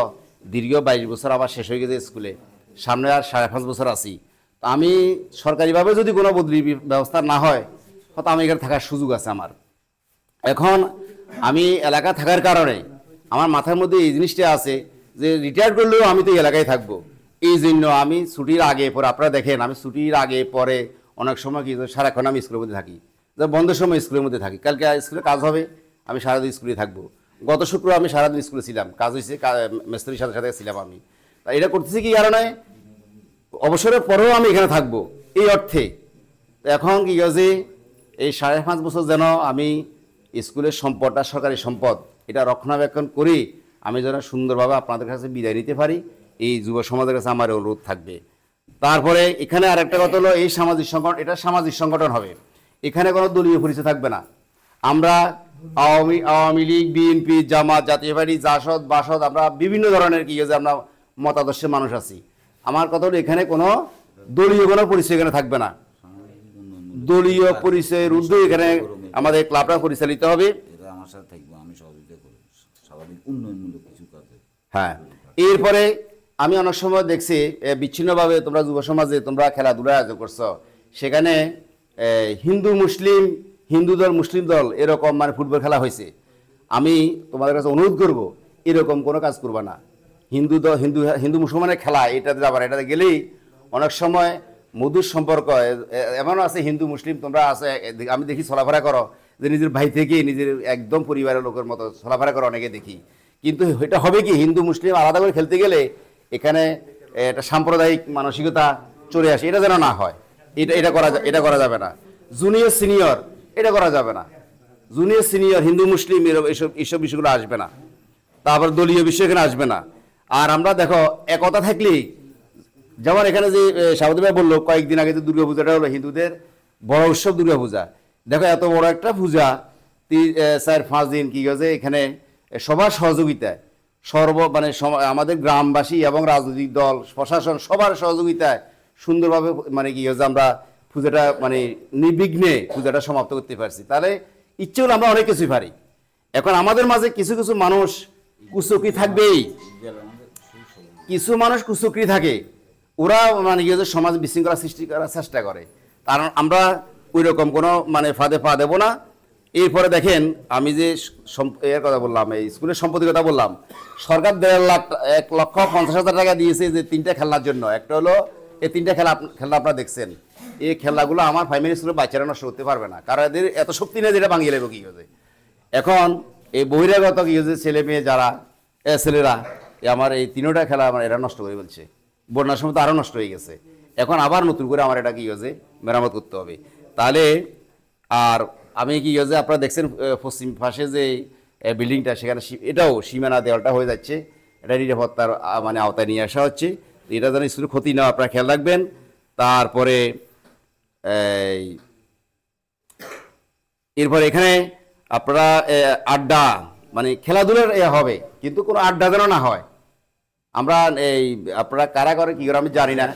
দীর্ঘ 22 বছর আবার শেষ হয়ে গেছে স্কুলে, সামনে আর 5.5 বছর আছি। তো আমি সরকারিভাবে যদি কোনো বদলি ব্যবস্থা না হয়, হয়তো আমি এখানে থাকার সুযোগ আছে আমার। এখন আমি এলাকা থাকার কারণে আমার মাথার মধ্যে এই জিনিসটা আছে যে রিটায়ার করলেও আমি তো এলাকায় থাকবো। এই জন্য আমি ছুটির আগে পরে, আপনারা দেখেন আমি ছুটির আগে পরে অনেক সময় কি সারাক্ষণ আমি স্কুলের মধ্যে থাকি, বন্ধের সময় স্কুলের মধ্যে থাকি। কালকে স্কুলে কাজ হবে, আমি সারাদিন স্কুলে থাকবো। গত শুক্রবার আমি সারাদিন স্কুলে ছিলাম, কাজ হয়েছে, মিস্ত্রির সাথে সাথে ছিলাম আমি। তা এটা করতেছি কি কারণে, অবসরের পরেও আমি এখানে থাকবো এই অর্থে। তো এখন কি হয়েছে, এই 5.5 বছর যেন আমি স্কুলের সম্পদটা সরকারি সম্পদ, এটা রক্ষণাবেক্ষণ করি, আমি যেন সুন্দরভাবে আপনাদের কাছে বিদায় নিতে পারি, এই যুব সমাজের কাছে আমার অনুরোধ থাকবে। তারপরে এখানে আরেকটা কথা হলো, এই সামাজিক সংগঠন, এটা সামাজিক সংগঠন হবে, এখানে কোনো দলীয় পরিচয় থাকবে না। আমরা আওয়ামী লীগ, বিএনপি, জামাত, জাতীয় পার্টি, জাসদ, বাসদ, আমরা বিভিন্ন ধরনের কি হয়েছে আমরা মতাদর্শের মানুষ আছি। আমার কথা হলো এখানে কোনো দলীয় কোনো পরিচয় এখানে থাকবে না। দলীয় পরিচয়ের ঊর্ধ্বে এখানে আমাদের ক্লাবটা পরিচালিত হবে। হ্যাঁ, এরপরে আমি অনেক সময় দেখছি বিচ্ছিন্নভাবে তোমরা যুব সমাজে তোমরা খেলাধুলা আয়োজন করছো, সেখানে হিন্দু মুসলিম, হিন্দু দল মুসলিম দল এরকম মানে ফুটবল খেলা হয়েছে। আমি তোমাদের কাছে অনুরোধ করব, এরকম কোনো কাজ করবা না। হিন্দু মুসলমানের খেলা, এটাতে যাবার, এটাতে গেলেই অনেক সময় মধুর সম্পর্ক এমনও আছে, হিন্দু মুসলিম তোমরা আছে, আমি দেখি চলাফেরা করো যে নিজের ভাই থেকে নিজের একদম পরিবারের লোকের মতো চলাফেরা করো, অনেকে দেখি। কিন্তু এটা হবে কি, হিন্দু মুসলিম আলাদা করে খেলতে গেলে এখানে একটা সাম্প্রদায়িক মানসিকতা চলে আসে, এটা যেন না হয়। এটা করা যাবে না। জুনিয়র সিনিয়র এটা করা যাবে না। জুনিয়র সিনিয়র হিন্দু মুসলিম এইসব বিষয়গুলো আসবে না। তারপর দলীয় বিষয় এখানে আসবে না। আর আমরা দেখো একতা থাকলেই, যেমন এখানে যে সাবুদ্দি ভাই বললো কয়েকদিন আগে যে দুর্গাপূজাটা হলো হিন্দুদের বড় উৎসব দুর্গাপূজা, দেখো এত বড় একটা পূজা 4-5 দিন কি হয়েছে, এখানে সবার সহযোগিতায় মানে আমাদের গ্রামবাসী এবং রাজনৈতিক দল, প্রশাসন সবার সহযোগিতায় সুন্দরভাবে মানে কি হয়েছে আমরা পূজাটা মানে নির্বিঘ্নে পূজাটা সমাপ্ত করতে পারছি। তাহলে ইচ্ছে হলে আমরা অনেক কিছুই পারি। এখন আমাদের মাঝে কিছু কিছু মানুষ কুচক্রি থাকবেই, কিছু মানুষ কুচক্রি থাকে, ওরা মানে কি হচ্ছে সমাজ বিশৃঙ্খলা সৃষ্টি করার চেষ্টা করে। কারণ আমরা ওই রকম কোনো মানে ফাঁদে পা দেবো না। এরপরে দেখেন আমি যে এর কথা বললাম, এই স্কুলের সম্পত্তির কথা বললাম, সরকার 1,50,000 টাকা দিয়েছে যে 3টা খেলার জন্য। একটা হলো এই 3টা খেলা আপনারা দেখছেন, এই খেলাগুলো আমার প্রাইমারি স্কুলের বাচ্চারা নষ্ট করতে পারবে না, কারণ এদের এত শক্তি নেই যেটা ভাঙিয়ে নেবে কি হয়েছে। এখন এই বহিরাগত কি হয়েছে ছেলে মেয়ে যারা ছেলেরা আমার এই 3টা খেলা আমার এরা নষ্ট করে বলছে, বন্যার সময় তো আরও নষ্ট হয়ে গেছে। এখন আবার নতুন করে আমার এটা কি হয়েছে মেরামত করতে হবে। তাহলে আর আমি কি হয়েছে আপনারা দেখছেন পশ্চিম পাশে যে বিল্ডিংটা, সেখানে এটাও সীমানা দেওয়ালটা হয়ে যাচ্ছে, এটা নিরাপত্তার মানে আওতায় নিয়ে আসা হচ্ছে। এটা যেন স্কুলের ক্ষতি না, আপনারা খেয়াল রাখবেন। তারপরে এরপর এখানে আপনারা আড্ডা মানে খেলাধুলার হবে, কিন্তু কোনো আড্ডা যেন না হয়। আমরা এই আপনারা কারা করে কি করে আমি জানি না,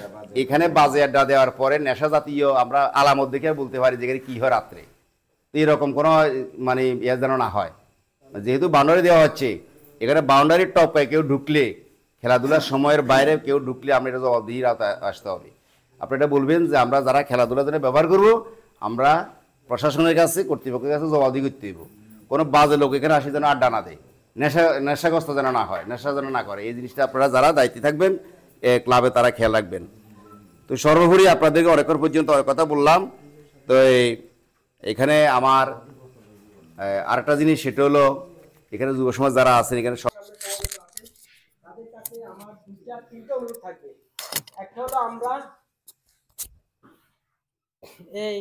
এখানে বাজে আড্ডা দেওয়ার পরে নেশা জাতীয় আমরা আলামত দেখে বলতে পারি যেখানে কি হয় রাত্রে। তো এরকম কোনো মানে ইয়ে যেন না হয়। যেহেতু বাউন্ডারি দেওয়া হচ্ছে, এখানে বাউন্ডারির টপে কেউ ঢুকলে, খেলাধুলার সময়ের বাইরে কেউ ঢুকলে আমরা এটা জবাবদিহির আওতায় আসতে হবে। আপনি এটা বলবেন যে আমরা যারা খেলাধুলার জন্য ব্যবহার করবো, আমরা প্রশাসনের কাছে কর্তৃপক্ষের কাছে জবাবদিহি করতে হইব। কোনো বাজে লোক এখানে আসে যেন আড্ডা না দেয়, নেশাগ্রস্ত যেন না হয়, নেশা যেন না করে, এই জিনিসটা আপনারা যারা দায়িত্বে থাকবেন ক্লাবে তারা খেয়াল রাখবেন। তো সর্বোপরি আপনাদেরকে অনেকক্ষণ পর্যন্ত অনেক কথা বললাম। তো এখানে আমার আরেকটা জিনিস, সেটা হলো এখানে যুব সমাজ যারা আছেন এখানে তাদের কাছে আমার তিনটা অনুরোধ থাকবে। একটা হলো আমরা এই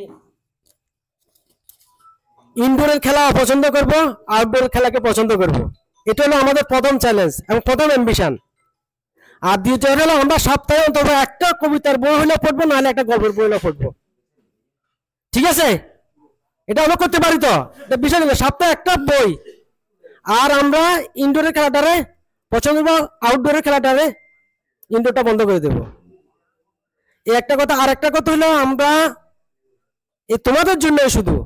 ইনডোরের খেলা পছন্দ করব, আউটডোর খেলাকে পছন্দ করব। এটা হলো আমাদের প্রথম চ্যালেঞ্জ এবং প্রথম অ্যাম্বিশন। আর দ্বিতীয় হলো আমরা সপ্তাহে অন্তত একটা কবিতার বই হলে পড়বো, নাহলে একটা গল্পের বই হলে পড়বো। ঠিক আছে, এটা আমরা করতে পারি তো, বিষয় না, সপ্তাহে একটা বই। আর আমরা ইনডোরের খেলাটারে পছন্দ করবো, আউটডোরের খেলাটারে ইনডোরটা বন্ধ করে দেব। এই একটা কথা। আর একটা কথা হলো আমরা এই তোমাদের জন্য শুধু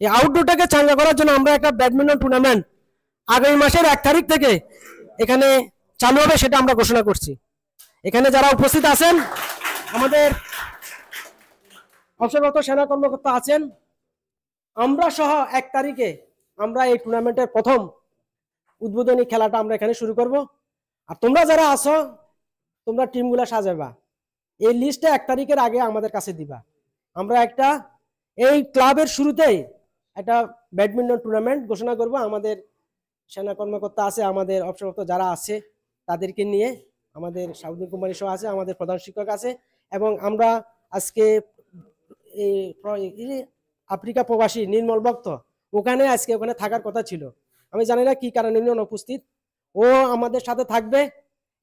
এই আউটডোরটাকে চাঙ্গা করার জন্য আমরা একটা ব্যাডমিন্টন টুর্নামেন্ট আগামী মাসের 1 তারিখ থেকে এখানে চালু হবে, সেটা আমরা ঘোষণা করছি। এখানে যারা উপস্থিত আছেন, আমাদের অবসররত সেনা কর্মকর্তা আছেন, আমরা সহ 1 তারিখে আমরা এই টুর্নামেন্টের প্রথম উদ্বোধনী খেলাটা আমরা এখানে শুরু করব। আর তোমরা যারা আছো, তোমরা টিমগুলো সাজাবা, এই লিস্টে 1 তারিখের আগে আমাদের কাছে দিবা। আমরা একটা এই ক্লাবের শুরুতেই একটা ব্যাডমিন্টন টুর্নামেন্ট ঘোষণা করব। আমাদের সেনা কর্মকর্তা আছে, আমাদের অবসররত যারা আছে তাদেরকে নিয়ে, আমাদের সাউদি কোম্পানি সহ আছে, আমাদের প্রধান শিক্ষক আছে, এবং আমরা আজকে এই আফ্রিকা প্রবাসী নির্মল ভক্ত ওখানে থাকার কথা ছিল। আমি জানি না কি কারণে উনি অনুপস্থিত। ও আমাদের সাথে থাকবে,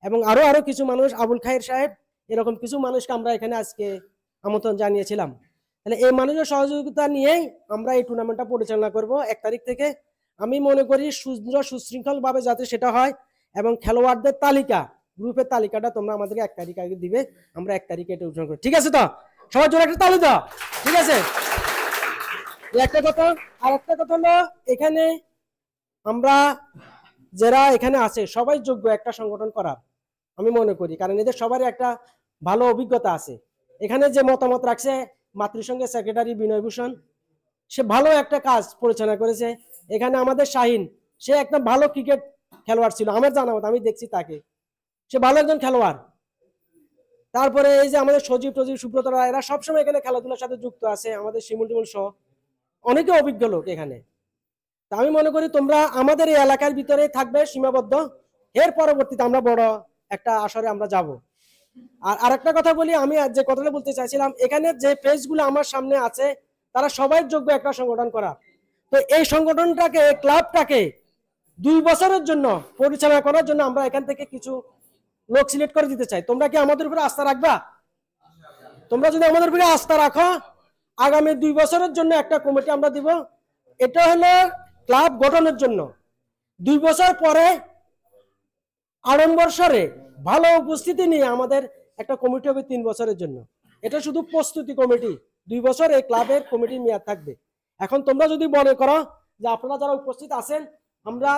এবং আরো কিছু মানুষ, আবুল খায়ের সাহেব, এরকম কিছু মানুষকে আমরা এখানে আজকে আমন্ত্রণ জানিয়েছিলাম। তাহলে এই মানুষের সহযোগিতা নিয়েই আমরা এই টুর্নামেন্টটা পরিচালনা করব 1 তারিখ থেকে। আমি মনে করি সুশৃঙ্খল ভাবে যাতে সেটা হয়, এবং খেলোয়াড়দের তালিকা, গ্রুপের তালিকাটা তোমরা আমাদেরকে 1 তারিখ আগে দিবে। আমরা 1 তারিখে এটা উদ্বোধন করি। ঠিক আছে তো? সবার জন্য একটা তালি দাও। ঠিক আছে, একটা কথা। আর একটা কথা হলো, এখানে আমরা যারা এখানে আছে সবাই যোগ্য একটা সংগঠন করার আমি মনে করি, কারণ এদের সবারই একটা ভালো অভিজ্ঞতা আছে। এখানে যে মতামত রাখছে মাতৃসংঘের সেক্রেটারি বিনয় ভূষণ, সে ভালো একটা কাজ পরিচালনা করেছে। এখানে আমাদের শাহিন, সে একটা ভালো ক্রিকেট খেলোয়াড় ছিল আমার জানা মতো, আমি দেখছি তাকে, সে ভালো একজন খেলোয়াড়। তারপরে এই যে আমাদের সজীব সুব্রত রায়, এরা সবসময় এখানে খেলাধুলার সাথে যুক্ত আছে, আমাদের শিমুল টিমুল সহ অনেকে অভিজ্ঞ লোক এখানে। তা আমি মনে করি তোমরা আমাদের এই এলাকার ভিতরে থাকবে সীমাবদ্ধ, এর পরবর্তীতে আমরা বড় একটা আসরে আমরা যাব। আর আরেকটা কথা বলি, আমি যে কথাটা বলতে চাইছিলাম, এখানে যে পেজগুলো আমার সামনে আছে তারা সবাই যোগ্য একটা সংগঠন করা। তো এই সংগঠনটাকে, ক্লাবটাকে 2 বছরের জন্য পরিচালনা করার জন্য আমরা এখান থেকে কিছু লোক সিলেক্ট করে দিতে চাই। তোমরা কি আমাদের উপরে আস্থা রাখবা? তোমরা যদি আমাদের উপরে আস্থা রাখো, আগামী 2 বছরের জন্য একটা কমিটি আমরা দিব। এটা হলো ক্লাব গঠনের জন্য। 2 বছর পরে আড়ম্বরসরে ভালো উপস্থিতি নিয়ে আমাদের একটা কমিটি হবে 3 বছরের জন্য। এটা শুধু প্রস্তুতি কমিটি, 2 বছর এই ক্লাবের কমিটির মেয়াদ থাকবে। এখন তোমরা যদি মনে করো যে আপনারা যারা উপস্থিত আছেন, আমরা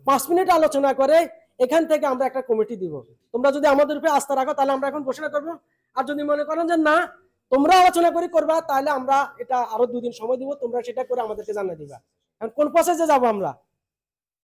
5 মিনিট আলোচনা করে এখান থেকে আমরা একটা কমিটি দিব, তোমরা যদি আমাদের উপরে আস্থা রাখো তাহলে আমরা এখন ঘোষণা করবো। আর যদি মনে করেন যে না তোমরা আলোচনা করে করবা, তাহলে আমরা এটা আরো 2 দিন সময় দিব, তোমরা সেটা করে আমাদেরকে জানিয়ে দিবা। এখন কোন প্রসেসে যাবো আমরা,